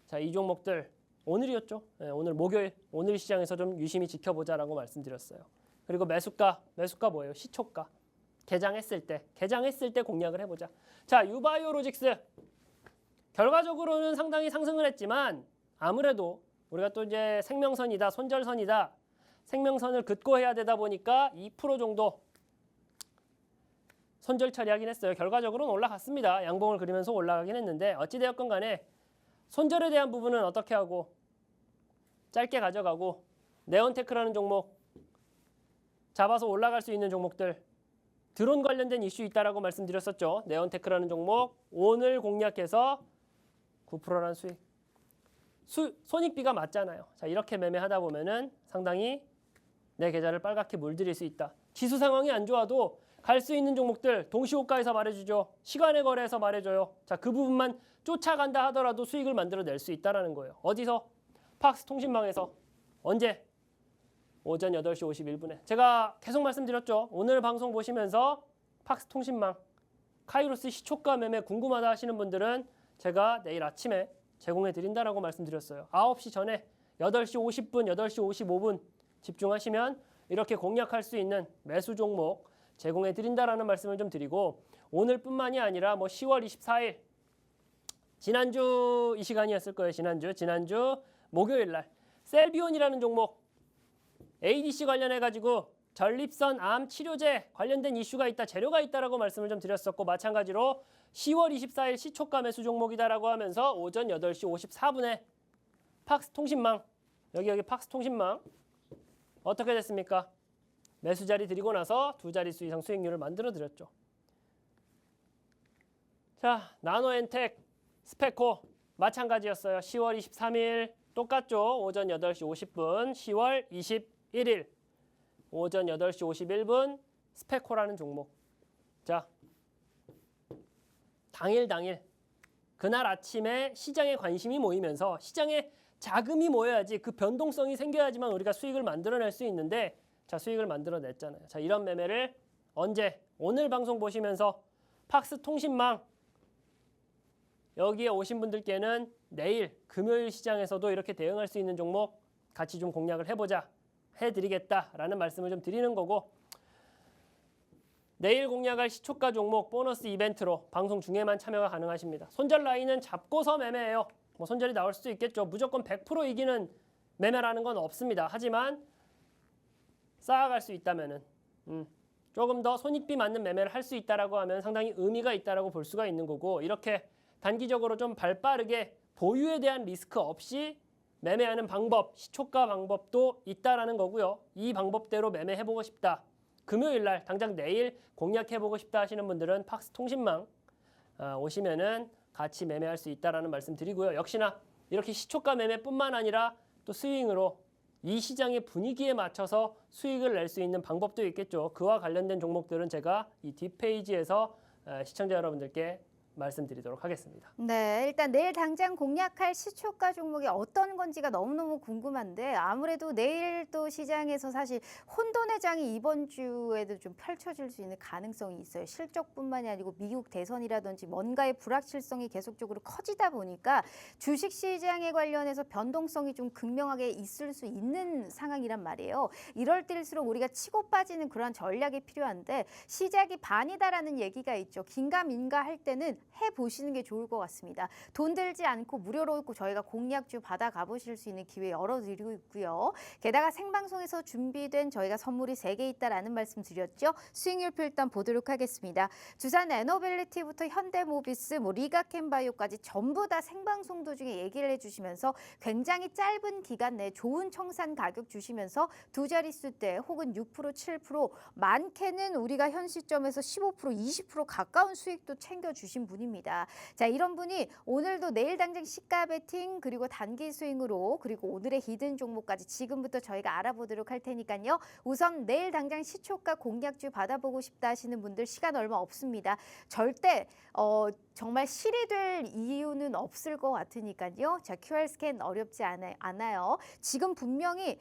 [SPEAKER 2] 자, 이 종목들 오늘이었죠. 네, 오늘 목요일 오늘 시장에서 좀 유심히 지켜보자라고 말씀드렸어요. 그리고 매수가 뭐예요? 시초가. 개장했을 때 공략을 해보자. 자, 유바이오로직스 결과적으로는 상당히 상승을 했지만 아무래도 우리가 또 이제 생명선이다, 손절선이다. 생명선을 긋고 해야 되다 보니까 2% 정도 손절 처리하긴 했어요. 결과적으로는 올라갔습니다. 양봉을 그리면서 올라가긴 했는데 어찌되었건 간에 손절에 대한 부분은 어떻게 하고 짧게 가져가고 네온테크라는 종목 잡아서 올라갈 수 있는 종목들 드론 관련된 이슈 있다라고 말씀드렸었죠. 네온테크라는 종목 오늘 공략해서 9%라는 수익. 손익비가 맞잖아요. 자, 이렇게 매매하다 보면은 상당히 내 계좌를 빨갛게 물들일 수 있다. 지수 상황이 안 좋아도 갈 수 있는 종목들 동시호가에서 말해주죠. 시간의 거래에서 말해줘요. 자, 그 부분만 쫓아간다 하더라도 수익을 만들어낼 수 있다는 거예요. 어디서? 팍스 통신망에서. 언제? 오전 8시 51분에. 제가 계속 말씀드렸죠. 오늘 방송 보시면서 팍스 통신망, 카이로스 시초가 매매 궁금하다 하시는 분들은 제가 내일 아침에 제공해 드린다라고 말씀드렸어요. 9시 전에 8시 50분, 8시 55분 집중하시면 이렇게 공략할 수 있는 매수 종목 제공해 드린다라는 말씀을 좀 드리고 오늘뿐만이 아니라 뭐 10월 24일 지난주 이 시간이었을 거예요. 지난주 목요일 날 셀비온이라는 종목 ADC 관련해 가지고 전립선 암 치료제 관련된 이슈가 있다, 재료가 있다라고 말씀을 좀 드렸었고, 마찬가지로 10월 24일 시초가 매수 종목이다라고 하면서 오전 8시 54분에 팍스통신망, 여기 팍스통신망 어떻게 됐습니까? 매수 자리 드리고 나서 두 자릿수 이상 수익률을 만들어 드렸죠. 자, 나노엔텍, 스페코 마찬가지였어요. 10월 23일 똑같죠. 오전 8시 50분, 10월 21일 오전 8시 51분 스페코라는 종목. 자, 당일 그날 아침에 시장에 관심이 모이면서 시장에 자금이 모여야지, 그 변동성이 생겨야지만 우리가 수익을 만들어낼 수 있는데, 자, 수익을 만들어냈잖아요. 자, 이런 매매를 언제? 오늘 방송 보시면서 팍스통신망 여기에 오신 분들께는 내일 금요일 시장에서도 이렇게 대응할 수 있는 종목 같이 좀 공략을 해보자, 해드리겠다라는 말씀을 좀 드리는 거고, 내일 공략할 시초가 종목 보너스 이벤트로 방송 중에만 참여가 가능하십니다. 손절 라인은 잡고서 매매예요. 뭐 손절이 나올 수도 있겠죠. 무조건 100% 이기는 매매라는 건 없습니다. 하지만 쌓아갈 수 있다면은 조금 더 손익비 맞는 매매를 할 수 있다라고 하면 상당히 의미가 있다라고 볼 수가 있는 거고, 이렇게 단기적으로 좀 발빠르게 보유에 대한 리스크 없이 매매하는 방법, 시초가 방법도 있다라는 거고요. 이 방법대로 매매해보고 싶다, 금요일 날 당장 내일 공략해보고 싶다 하시는 분들은 팍스통신망 오시면은 같이 매매할 수 있다라는 말씀 드리고요. 역시나 이렇게 시초가 매매뿐만 아니라 또 스윙으로 이 시장의 분위기에 맞춰서 수익을 낼 수 있는 방법도 있겠죠. 그와 관련된 종목들은 제가 이 뒷페이지에서 시청자 여러분들께 말씀드리도록 하겠습니다.
[SPEAKER 1] 네, 일단 내일 당장 공략할 시초가 종목이 어떤 건지가 너무너무 궁금한데, 아무래도 내일 또 시장에서 사실 혼돈의 장이 이번 주에도 좀 펼쳐질 수 있는 가능성이 있어요. 실적뿐만이 아니고 미국 대선이라든지 뭔가의 불확실성이 계속적으로 커지다 보니까 주식 시장에 관련해서 변동성이 좀 극명하게 있을 수 있는 상황이란 말이에요. 이럴 때일수록 우리가 치고 빠지는 그런 전략이 필요한데, 시작이 반이다라는 얘기가 있죠. 긴가민가 할 때는 해보시는 게 좋을 것 같습니다. 돈 들지 않고 무료로 저희가 공략주 받아 가보실 수 있는 기회 열어드리고 있고요. 게다가 생방송에서 준비된 저희가 선물이 3개 있다라는 말씀 드렸죠. 수익률표 일단 보도록 하겠습니다. 두산 에너빌리티부터 현대모비스, 리가캠바이오까지 전부 다 생방송 도중에 얘기를 해주시면서 굉장히 짧은 기간 내에 좋은 청산 가격 주시면서 두 자릿수대 혹은 6%, 7%, 많게는 우리가 현 시점에서 15%, 20% 가까운 수익도 챙겨주신 분입니다. 자, 이런 분이 오늘도 내일 당장 시가 베팅, 그리고 단기 스윙으로, 그리고 오늘의 히든 종목까지 지금부터 저희가 알아보도록 할 테니까요. 우선 내일 당장 시초가 공략주 받아보고 싶다 하시는 분들 시간 얼마 없습니다. 절대 정말 실이 될 이유는 없을 것 같으니까요. 자, QR 스캔 어렵지 않아요. 지금 분명히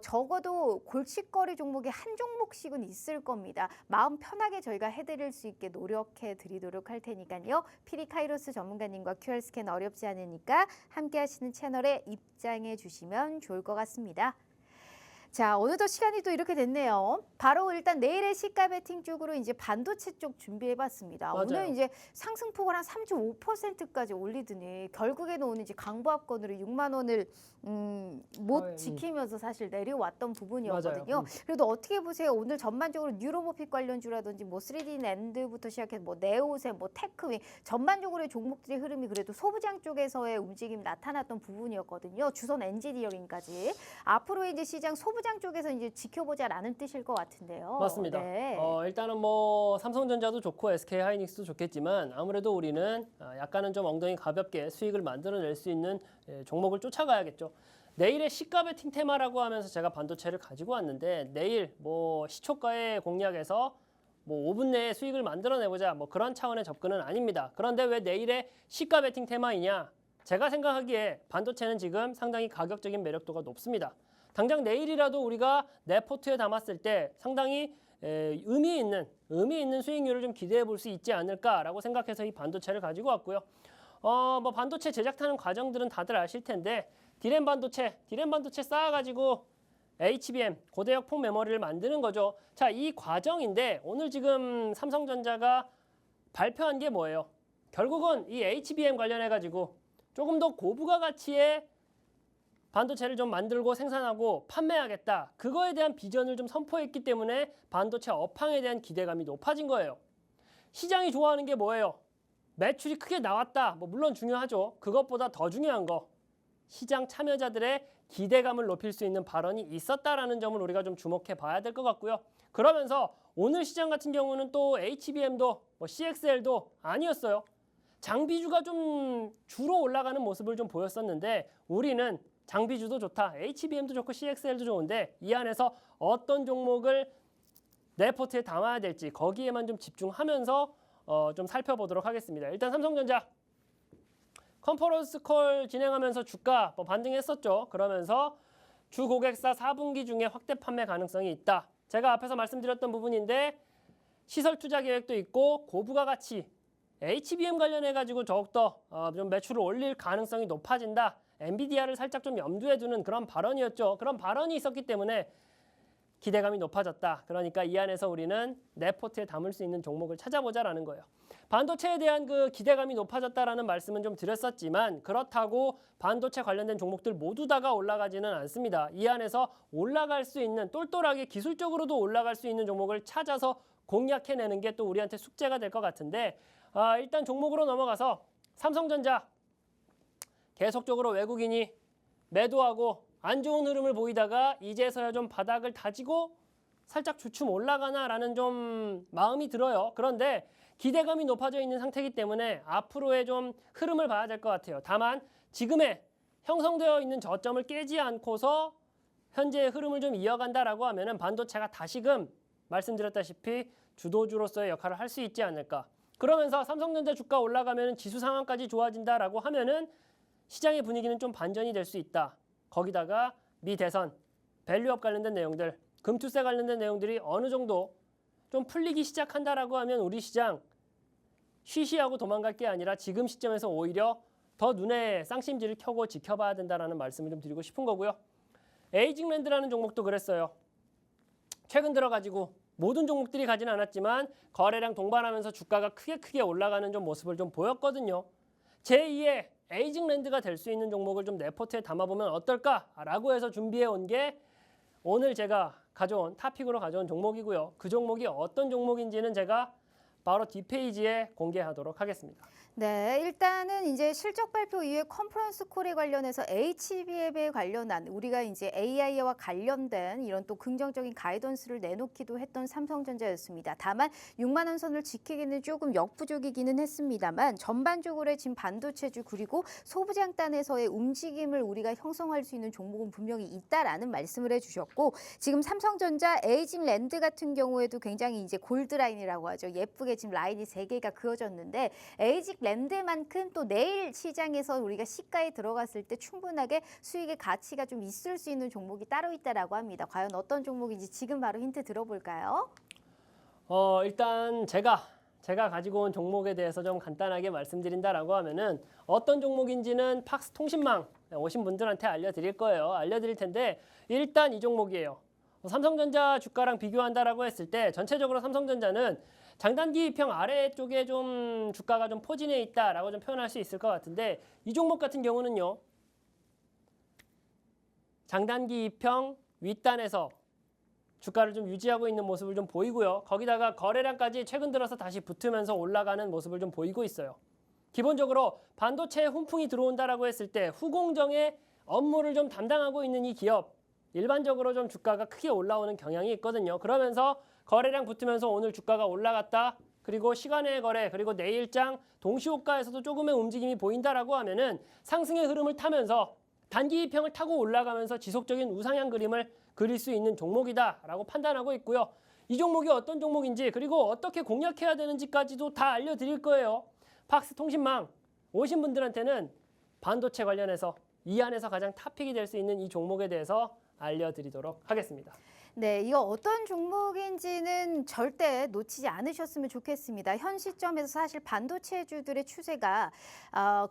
[SPEAKER 1] 적어도 골칫거리 종목이 한 종목씩은 있을 겁니다. 마음 편하게 저희가 해드릴 수 있게 노력해 드리도록 할 테니까요. 피리카이로스 전문가님과 QR 스캔 어렵지 않으니까 함께 하시는 채널에 입장해 주시면 좋을 것 같습니다. 자, 어느덧 시간이 또 이렇게 됐네요. 바로 일단 내일의 시가 베팅 쪽으로 이제 반도체 쪽 준비해봤습니다.
[SPEAKER 2] 맞아요.
[SPEAKER 1] 오늘 이제 상승폭을 한 3.5%까지 올리더니 결국에는 오늘 이제 강보합권으로 6만 원을 못 지키면서 사실 내려왔던 부분이었거든요. 그래도 어떻게 보세요? 오늘 전반적으로 뉴로모픽 관련주라든지 뭐 3D 낸드부터 시작해서 뭐 네오셈, 뭐 테크윙, 전반적으로의 종목들의 흐름이 그래도 소부장 쪽에서의 움직임이 나타났던 부분이었거든요. 주선 엔지니어링까지. 앞으로 이제 시장 소부장 쪽에서 이제 지켜보자라는 뜻일 것 같은데요.
[SPEAKER 2] 맞습니다.
[SPEAKER 1] 네.
[SPEAKER 2] 일단은 뭐 삼성전자도 좋고 SK하이닉스도 좋겠지만 아무래도 우리는 약간은 좀 엉덩이 가볍게 수익을 만들어낼 수 있는 종목을 쫓아가야겠죠. 내일의 시가 베팅 테마라고 하면서 제가 반도체를 가지고 왔는데, 내일 뭐 시초가에 공략해서 뭐 5분 내에 수익을 만들어내보자, 뭐 그런 차원의 접근은 아닙니다. 그런데 왜 내일의 시가 베팅 테마이냐? 제가 생각하기에 반도체는 지금 상당히 가격적인 매력도가 높습니다. 당장 내일이라도 우리가 내 포트에 담았을 때 상당히 의미 있는 수익률을 좀 기대해 볼 수 있지 않을까라고 생각해서 이 반도체를 가지고 왔고요. 뭐 반도체 제작하는 과정들은 다들 아실 텐데, 디램 반도체 쌓아가지고 HBM, 고대역 폭 메모리를 만드는 거죠. 자, 이 과정인데 오늘 지금 삼성전자가 발표한 게 뭐예요? 결국은 이 HBM 관련해가지고 조금 더 고부가 가치의 반도체를 좀 만들고 생산하고 판매하겠다. 그거에 대한 비전을 좀 선포했기 때문에 반도체 업황에 대한 기대감이 높아진 거예요. 시장이 좋아하는 게 뭐예요? 매출이 크게 나왔다. 뭐 물론 중요하죠. 그것보다 더 중요한 거. 시장 참여자들의 기대감을 높일 수 있는 발언이 있었다라는 점을 우리가 좀 주목해 봐야 될 것 같고요. 그러면서 오늘 시장 같은 경우는 또 HBM도 뭐 CXL도 아니었어요. 장비주가 좀 주로 올라가는 모습을 좀 보였었는데 우리는 장비주도 좋다. HBM도 좋고 CXL도 좋은데 이 안에서 어떤 종목을 내 포트에 담아야 될지 거기에만 좀 집중하면서 좀 살펴보도록 하겠습니다. 일단 삼성전자 컨퍼런스 콜 진행하면서 주가 반등했었죠. 그러면서 주 고객사 4분기 중에 확대 판매 가능성이 있다. 제가 앞에서 말씀드렸던 부분인데 시설 투자 계획도 있고 고부가 가치 HBM 관련해 가지고 더욱더 좀 매출을 올릴 가능성이 높아진다. 엔비디아를 살짝 좀 염두에 두는 그런 발언이었죠. 그런 발언이 있었기 때문에 기대감이 높아졌다. 그러니까 이 안에서 우리는 내 포트에 담을 수 있는 종목을 찾아보자라는 거예요. 반도체에 대한 그 기대감이 높아졌다라는 말씀은 좀 드렸었지만 그렇다고 반도체 관련된 종목들 모두 다가 올라가지는 않습니다. 이 안에서 올라갈 수 있는 똘똘하게 기술적으로도 올라갈 수 있는 종목을 찾아서 공략해내는 게 또 우리한테 숙제가 될 것 같은데 일단 종목으로 넘어가서 삼성전자 계속적으로 외국인이 매도하고 안 좋은 흐름을 보이다가 이제서야 좀 바닥을 다지고 살짝 주춤 올라가나라는 좀 마음이 들어요. 그런데 기대감이 높아져 있는 상태이기 때문에 앞으로의 좀 흐름을 봐야 될 것 같아요. 다만 지금의 형성되어 있는 저점을 깨지 않고서 현재의 흐름을 좀 이어간다라고 하면은 반도체가 다시금 말씀드렸다시피 주도주로서의 역할을 할 수 있지 않을까. 그러면서 삼성전자 주가 올라가면 지수 상황까지 좋아진다라고 하면은 시장의 분위기는 좀 반전이 될 수 있다. 거기다가 미 대선, 밸류업 관련된 내용들, 금투세 관련된 내용들이 어느 정도 좀 풀리기 시작한다라고 하면 우리 시장 쉬쉬하고 도망갈 게 아니라 지금 시점에서 오히려 더 눈에 쌍심지를 켜고 지켜봐야 된다라는 말씀을 좀 드리고 싶은 거고요. 에이징랜드라는 종목도 그랬어요. 최근 들어가지고 모든 종목들이 가진 않았지만 거래량 동반하면서 주가가 크게 올라가는 좀 모습을 좀 보였거든요. 제2의 에이징랜드가 될 수 있는 종목을 좀 내 포트에 담아보면 어떨까라고 해서 준비해 온 게 오늘 제가 가져온 타픽으로 가져온 종목이고요. 그 종목이 어떤 종목인지는 제가 바로 뒷페이지에 공개하도록 하겠습니다.
[SPEAKER 1] 네, 일단은 이제 실적 발표 이후에 컨퍼런스 콜에 관련해서 HBM에 관련한 우리가 이제 AI와 관련된 이런 또 긍정적인 가이던스를 내놓기도 했던 삼성전자였습니다. 다만 6만 원 선을 지키기는 조금 역부족이기는 했습니다만 전반적으로 지금 반도체주 그리고 소부장단에서의 움직임을 우리가 형성할 수 있는 종목은 분명히 있다라는 말씀을 해주셨고 지금 삼성전자 에이징랜드 같은 경우에도 굉장히 이제 골드라인이라고 하죠. 예쁘게 지금 라인이 3개가 그어졌는데 에이징랜드만큼 또 내일 시장에서 우리가 시가에 들어갔을 때 충분하게 수익의 가치가 좀 있을 수 있는 종목이 따로 있다라고 합니다. 과연 어떤 종목인지 지금 바로 힌트 들어볼까요?
[SPEAKER 2] 일단 제가 가지고 온 종목에 대해서 좀 간단하게 말씀드린다라고 하면은 어떤 종목인지는 팍스 통신망 오신 분들한테 알려드릴 거예요. 알려드릴 텐데 일단 이 종목이에요. 삼성전자 주가랑 비교한다라고 했을 때 전체적으로 삼성전자는 장단기 평 아래쪽에 좀 주가가 좀 포진해 있다라고 좀 표현할 수 있을 것 같은데 이 종목 같은 경우는요. 장단기 평 윗단에서 주가를 좀 유지하고 있는 모습을 좀 보이고요. 거기다가 거래량까지 최근 들어서 다시 붙으면서 올라가는 모습을 좀 보이고 있어요. 기본적으로 반도체에 훈풍이 들어온다라고 했을 때 후공정의 업무를 좀 담당하고 있는 이 기업 일반적으로 좀 주가가 크게 올라오는 경향이 있거든요. 그러면서 거래량 붙으면서 오늘 주가가 올라갔다. 그리고 시간의 거래 그리고 내일장 동시호가에서도 조금의 움직임이 보인다라고 하면은 상승의 흐름을 타면서 단기 이평을 타고 올라가면서 지속적인 우상향 그림을 그릴 수 있는 종목이다라고 판단하고 있고요. 이 종목이 어떤 종목인지 그리고 어떻게 공략해야 되는지까지도 다 알려드릴 거예요. 팍스 통신망 오신 분들한테는 반도체 관련해서 이 안에서 가장 탑픽이 될 수 있는 이 종목에 대해서 알려드리도록 하겠습니다.
[SPEAKER 1] 네, 이거 어떤 종목인지는 절대 놓치지 않으셨으면 좋겠습니다. 현 시점에서 사실 반도체주들의 추세가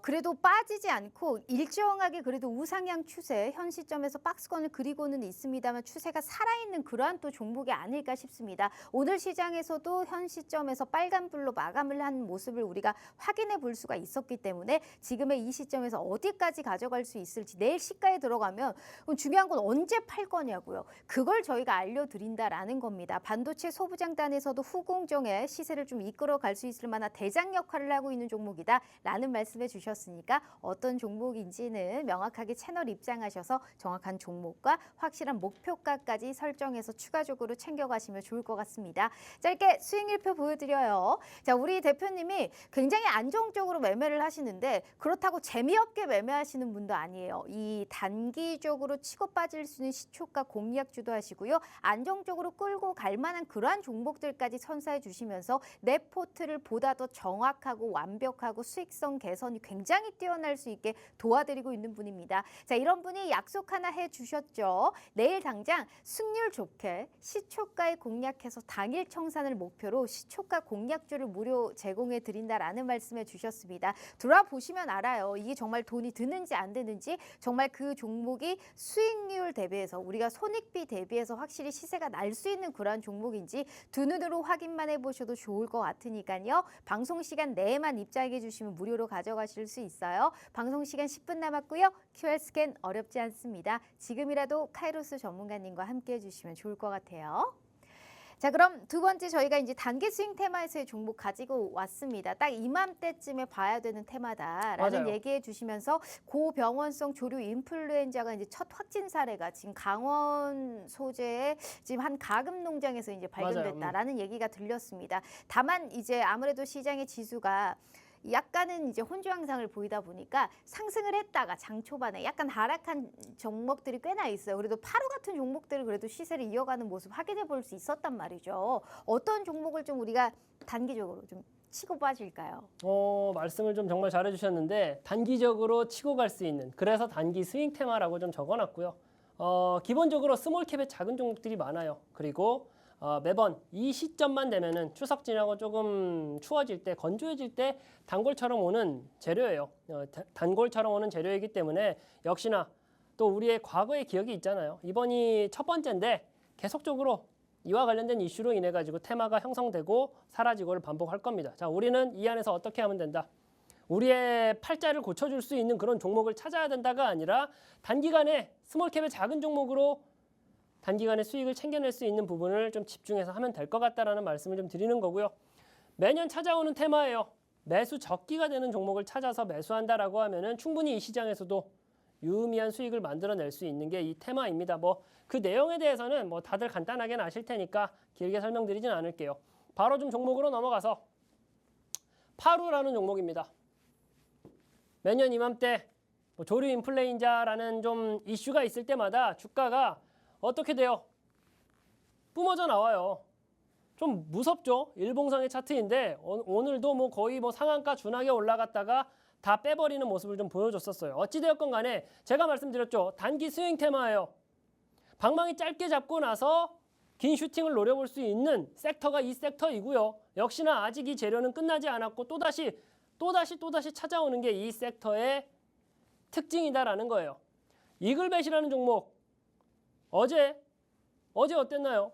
[SPEAKER 1] 그래도 빠지지 않고 일정하게 그래도 우상향 추세, 현 시점에서 박스권을 그리고는 있습니다만 추세가 살아있는 그러한 또 종목이 아닐까 싶습니다. 오늘 시장에서도 현 시점에서 빨간불로 마감을 한 모습을 우리가 확인해 볼 수가 있었기 때문에 지금의 이 시점에서 어디까지 가져갈 수 있을지, 내일 시가에 들어가면 중요한 건 언제 팔 거냐고요. 그걸 저희가 알려드린다라는 겁니다. 반도체 소부장단에서도 후공정의 시세를 좀 이끌어갈 수 있을 만한 대장 역할을 하고 있는 종목이다라는 말씀해 주셨으니까 어떤 종목인지는 명확하게 채널 입장하셔서 정확한 종목과 확실한 목표가까지 설정해서 추가적으로 챙겨가시면 좋을 것 같습니다. 짧게 수익률표 보여드려요. 자, 우리 대표님이 굉장히 안정적으로 매매를 하시는데 그렇다고 재미없게 매매하시는 분도 아니에요. 이 단기적으로 치고 빠질 수 있는 시초가 공략주도 하시고요. 안정적으로 끌고 갈 만한 그러한 종목들까지 선사해 주시면서 내 포트를 보다 더 정확하고 완벽하고 수익성 개선이 굉장히 뛰어날 수 있게 도와드리고 있는 분입니다. 자, 이런 분이 약속 하나 해주셨죠. 내일 당장 승률 좋게 시초가에 공략해서 당일 청산을 목표로 시초가 공략주를 무료 제공해 드린다라는 말씀해 주셨습니다. 돌아보시면 알아요. 이게 정말 돈이 드는지 안 드는지, 정말 그 종목이 수익률 대비해서 우리가 손익비 대비해서 확실히 시세가 날 수 있는 그러한 종목인지 두 눈으로 확인만 해보셔도 좋을 것 같으니까요. 방송 시간 내에만 입장해 주시면 무료로 가져가실 수 있어요. 방송 시간 10분 남았고요. QR 스캔 어렵지 않습니다. 지금이라도 카이로스 전문가님과 함께 해주시면 좋을 것 같아요. 자, 그럼 두 번째 저희가 이제 단기 스윙 테마에서의 종목 가지고 왔습니다. 딱 이맘때쯤에 봐야 되는 테마다라는
[SPEAKER 2] 맞아요.
[SPEAKER 1] 얘기해 주시면서 고병원성 조류 인플루엔자가 이제 첫 확진 사례가 지금 강원 소재의 지금 한 가금 농장에서 이제 발견됐다라는 얘기가 들렸습니다. 다만 이제 아무래도 시장의 지수가 약간은 이제 혼조항상을 보이다 보니까 상승을 했다가 장 초반에 약간 하락한 종목들이 꽤나 있어요. 그래도 파루 같은 종목들을 그래도 시세를 이어가는 모습 확인해 볼 수 있었단 말이죠. 어떤 종목을 좀 우리가 단기적으로 좀 치고 빠질까요?
[SPEAKER 2] 말씀을 좀 정말 잘해주셨는데 단기적으로 치고 갈 수 있는, 그래서 단기 스윙 테마라고 좀 적어놨고요. 기본적으로 스몰캡의 작은 종목들이 많아요. 그리고 매번 이 시점만 되면은 추석 지나고 조금 추워질 때, 건조해질 때 단골처럼 오는 재료예요. 단골처럼 오는 재료이기 때문에 역시나 또 우리의 과거의 기억이 있잖아요. 이번이 첫 번째인데 계속적으로 이와 관련된 이슈로 인해 가지고 테마가 형성되고 사라지고를 반복할 겁니다. 자, 우리는 이 안에서 어떻게 하면 된다? 우리의 팔자를 고쳐줄 수 있는 그런 종목을 찾아야 된다가 아니라 단기간에 스몰캡의 작은 종목으로 단기간에 수익을 챙겨낼 수 있는 부분을 좀 집중해서 하면 될 것 같다라는 말씀을 좀 드리는 거고요. 매년 찾아오는 테마예요. 매수 적기가 되는 종목을 찾아서 매수한다라고 하면은 충분히 이 시장에서도 유의미한 수익을 만들어낼 수 있는 게 이 테마입니다. 뭐 그 내용에 대해서는 뭐 다들 간단하게는 아실 테니까 길게 설명드리진 않을게요. 바로 좀 종목으로 넘어가서 파루라는 종목입니다. 매년 이맘때 뭐 조류 인플루엔자라는 좀 이슈가 있을 때마다 주가가 어떻게 돼요? 뿜어져 나와요. 좀 무섭죠? 일봉상의 차트인데 오늘도 뭐 거의 뭐 상한가 준하게 올라갔다가 다 빼버리는 모습을 좀 보여줬었어요. 어찌되었건 간에 제가 말씀드렸죠. 단기 스윙 테마예요. 방망이 짧게 잡고 나서 긴 슈팅을 노려볼 수 있는 섹터가 이 섹터이고요. 역시나 아직 이 재료는 끝나지 않았고 또다시 찾아오는 게 이 섹터의 특징이다라는 거예요. 이글벳이라는 종목 어제 어땠나요?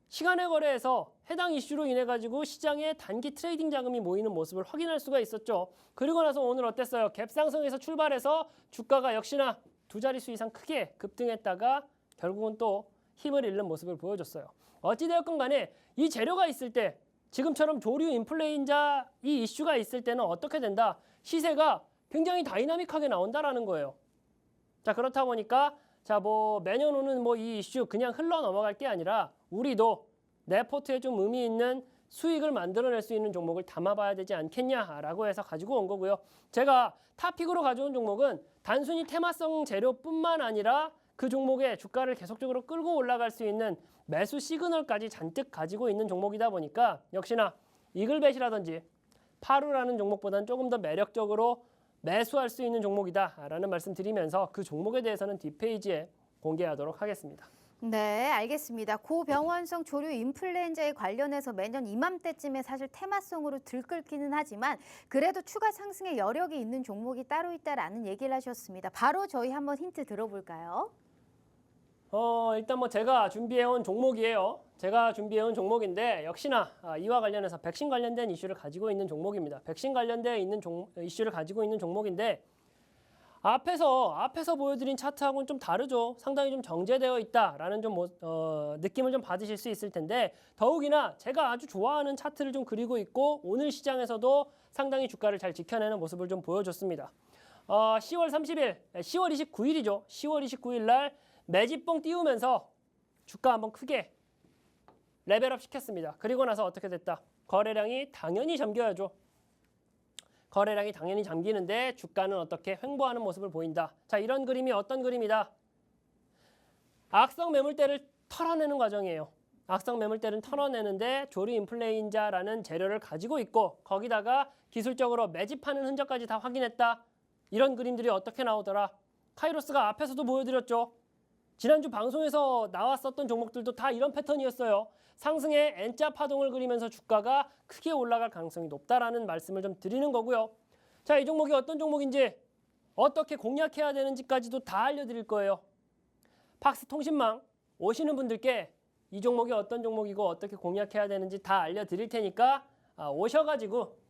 [SPEAKER 2] 시간의 거래에서 해당 이슈로 인해 가지고 시장에 단기 트레이딩 자금이 모이는 모습을 확인할 수가 있었죠. 그리고 나서 오늘 어땠어요? 갭상승에서 출발해서 주가가 역시나 두 자릿수 이상 크게 급등했다가 결국은 또 힘을 잃는 모습을 보여줬어요. 어찌되었건 간에 이 재료가 있을 때, 지금처럼 조류 인플루엔자 이 이슈가 있을 때는 어떻게 된다? 시세가 굉장히 다이나믹하게 나온다라는 거예요. 자, 그렇다 보니까 자, 뭐 매년 오는 뭐 이 이슈 그냥 흘러 넘어갈 게 아니라 우리도 내 포트에 좀 의미 있는 수익을 만들어낼 수 있는 종목을 담아봐야 되지 않겠냐라고 해서 가지고 온 거고요. 제가 탑픽으로 가져온 종목은 단순히 테마성 재료뿐만 아니라 그 종목의 주가를 계속적으로 끌고 올라갈 수 있는 매수 시그널까지 잔뜩 가지고 있는 종목이다 보니까 역시나 이글벳이라든지 파루라는 종목보다는 조금 더 매력적으로 매수할 수 있는 종목이다라는 말씀 드리면서 그 종목에 대해서는 뒷페이지에 공개하도록 하겠습니다.
[SPEAKER 1] 네, 알겠습니다. 고병원성 조류 인플루엔자에 관련해서 매년 이맘때쯤에 사실 테마성으로 들끓기는 하지만 그래도 추가 상승의 여력이 있는 종목이 따로 있다라는 얘기를 하셨습니다. 바로 저희 한번 힌트 들어볼까요?
[SPEAKER 2] 일단 뭐 제가 준비해온 종목이에요. 제가 준비해온 종목인데 역시나 이와 관련해서 백신 관련된 이슈를 가지고 있는 종목입니다. 백신 관련된 이슈를 가지고 있는 종목인데 앞에서 보여드린 차트하고는 좀 다르죠. 상당히 좀 정제되어 있다라는 느낌을 좀 받으실 수 있을 텐데 더욱이나 제가 아주 좋아하는 차트를 좀 그리고 있고 오늘 시장에서도 상당히 주가를 잘 지켜내는 모습을 좀 보여줬습니다. 10월 29일이죠. 10월 29일 날 매집봉 띄우면서 주가 한번 크게 레벨업 시켰습니다. 그리고 나서 어떻게 됐다? 거래량이 당연히 잠겨야죠. 거래량이 당연히 잠기는데 주가는 어떻게 횡보하는 모습을 보인다. 자, 이런 그림이 어떤 그림이다? 악성 매물대를 털어내는 과정이에요. 악성 매물대를 털어내는데 조류 인플루엔자라는 재료를 가지고 있고 거기다가 기술적으로 매집하는 흔적까지 다 확인했다. 이런 그림들이 어떻게 나오더라? 카이로스가 앞에서도 보여드렸죠. 지난주 방송에서 나왔었던 종목들도 다 이런 패턴이었어요. 상승의 N자 파동을 그리면서 주가가 크게 올라갈 가능성이 높다라는 말씀을 좀 드리는 거고요. 자, 이 종목이 어떤 종목인지 어떻게 공략해야 되는지까지도 다 알려드릴 거예요. 팍스 통신망 오시는 분들께 이 종목이 어떤 종목이고 어떻게 공략해야 되는지 다 알려드릴 테니까 오셔가지고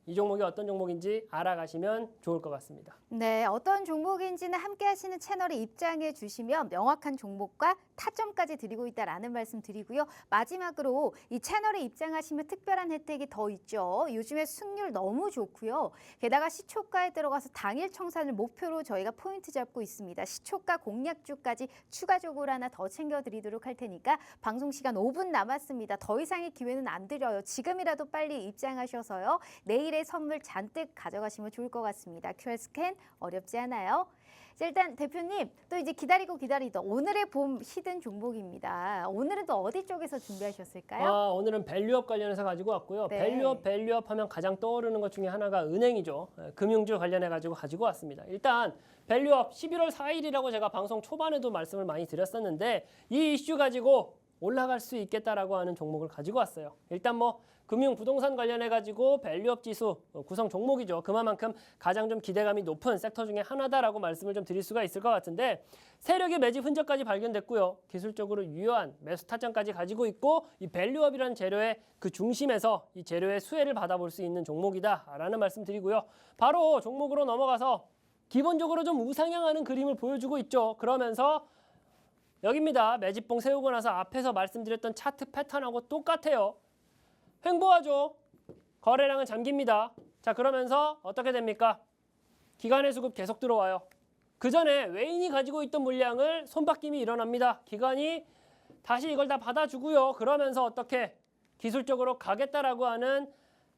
[SPEAKER 2] 이 종목이 어떤 종목인지 알아가시면 좋을 것 같습니다.
[SPEAKER 1] 네, 어떤 종목인지는 함께 하시는 채널에 입장해 주시면 명확한 종목과 타점까지 드리고 있다라는 말씀 드리고요. 마지막으로 이 채널에 입장하시면 특별한 혜택이 더 있죠. 요즘에 수익률 너무 좋고요. 게다가 시초가에 들어가서 당일 청산을 목표로 저희가 포인트 잡고 있습니다. 시초가 공략주까지 추가적으로 하나 더 챙겨드리도록 할 테니까 방송 시간 5분 남았습니다. 더 이상의 기회는 안 드려요. 지금이라도 빨리 입장하셔서요. 내일의 선물 잔뜩 가져가시면 좋을 것 같습니다. QR 스캔 어렵지 않아요. 자, 일단 대표님 또 이제 기다리던 오늘의 봄 히든 종목입니다. 오늘은 또 어디 쪽에서 준비하셨을까요?
[SPEAKER 2] 오늘은 밸류업 관련해서 가지고 왔고요.
[SPEAKER 1] 네.
[SPEAKER 2] 밸류업 하면 가장 떠오르는 것 중에 하나가 은행이죠. 금융주 관련해 가지고 왔습니다. 일단 밸류업 11월 4일이라고 제가 방송 초반에도 말씀을 많이 드렸었는데 이 이슈 가지고 올라갈 수 있겠다라고 하는 종목을 가지고 왔어요. 일단 뭐 금융 부동산 관련해 가지고 밸류업 지수 구성 종목이죠. 그만큼 가장 좀 기대감이 높은 섹터 중에 하나다라고 말씀을 좀 드릴 수가 있을 것 같은데 세력의 매집 흔적까지 발견됐고요. 기술적으로 유효한 매수 타점까지 가지고 있고 이 밸류업이라는 재료의 그 중심에서 이 재료의 수혜를 받아볼 수 있는 종목이다라는 말씀 드리고요. 바로 종목으로 넘어가서 기본적으로 좀 우상향하는 그림을 보여주고 있죠. 그러면서 여기입니다. 매집봉 세우고 나서 앞에서 말씀드렸던 차트 패턴하고 똑같아요. 횡보하죠. 거래량은 잠깁니다. 자, 그러면서 어떻게 됩니까? 기관의 수급 계속 들어와요. 그 전에 외인이 가지고 있던 물량을 손바뀜이 일어납니다. 기관이 다시 이걸 다 받아주고요. 그러면서 어떻게 기술적으로 가겠다라고 하는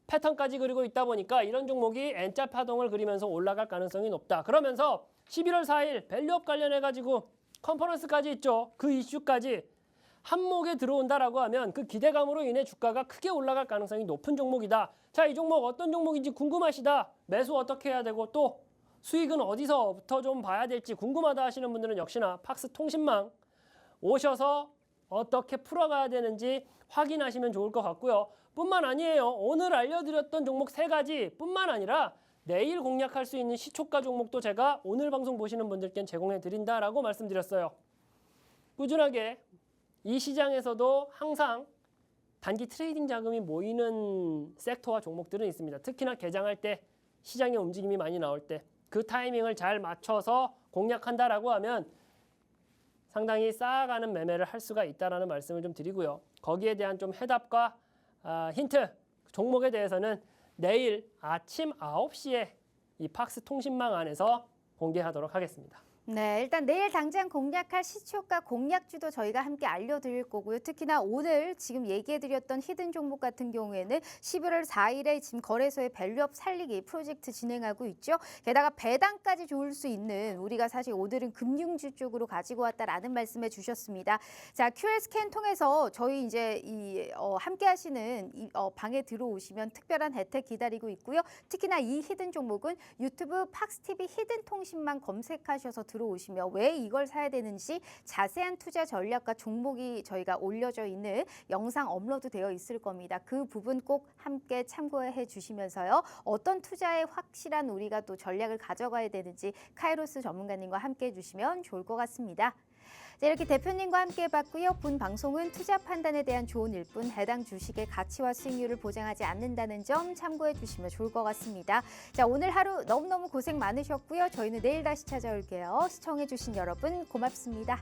[SPEAKER 2] 패턴까지 그리고 있다 보니까 이런 종목이 N자 파동을 그리면서 올라갈 가능성이 높다. 그러면서 11월 4일 밸류업 관련해가지고 컨퍼런스까지 있죠. 그 이슈까지 한목에 들어온다라고 하면 그 기대감으로 인해 주가가 크게 올라갈 가능성이 높은 종목이다. 자, 이 종목 어떤 종목인지 궁금하시다. 매수 어떻게 해야 되고 또 수익은 어디서부터 좀 봐야 될지 궁금하다 하시는 분들은 역시나 팍스 통신망 오셔서 어떻게 풀어가야 되는지 확인하시면 좋을 것 같고요. 뿐만 아니에요. 오늘 알려드렸던 종목 3가지 뿐만 아니라 내일 공략할 수 있는 시초가 종목도 제가 오늘 방송 보시는 분들께 제공해 드린다라고 말씀드렸어요. 꾸준하게 이 시장에서도 항상 단기 트레이딩 자금이 모이는 섹터와 종목들은 있습니다. 특히나 개장할 때 시장의 움직임이 많이 나올 때 그 타이밍을 잘 맞춰서 공략한다라고 하면 상당히 쌓아가는 매매를 할 수가 있다라는 말씀을 좀 드리고요. 거기에 대한 좀 해답과 힌트 종목에 대해서는 내일 아침 9시에 이 팍스 통신망 안에서 공개하도록 하겠습니다.
[SPEAKER 1] 네, 일단 내일 당장 공략할 시초가 공략주도 저희가 함께 알려드릴 거고요. 특히나 오늘 지금 얘기해드렸던 히든 종목 같은 경우에는 11월 4일에 지금 거래소의 밸류업 살리기 프로젝트 진행하고 있죠. 게다가 배당까지 좋을 수 있는 우리가 사실 오늘은 금융주 쪽으로 가지고 왔다라는 말씀해 주셨습니다. 자, QR 스캔 통해서 저희 이제 함께 하시는 방에 들어오시면 특별한 혜택 기다리고 있고요. 특히나 이 히든 종목은 유튜브 팍스TV 히든 통신망 검색하셔서 들어오시면 왜 이걸 사야 되는지 자세한 투자 전략과 종목이 저희가 올려져 있는 영상 업로드 되어 있을 겁니다. 그 부분 꼭 함께 참고해 주시면서요. 어떤 투자에 확실한 우리가 또 전략을 가져가야 되는지 카이로스 전문가님과 함께 해주시면 좋을 것 같습니다. 자, 이렇게 대표님과 함께 해봤고요. 본 방송은 투자 판단에 대한 조언일 뿐 해당 주식의 가치와 수익률을 보장하지 않는다는 점 참고해 주시면 좋을 것 같습니다. 자, 오늘 하루 너무너무 고생 많으셨고요. 저희는 내일 다시 찾아올게요. 시청해 주신 여러분 고맙습니다.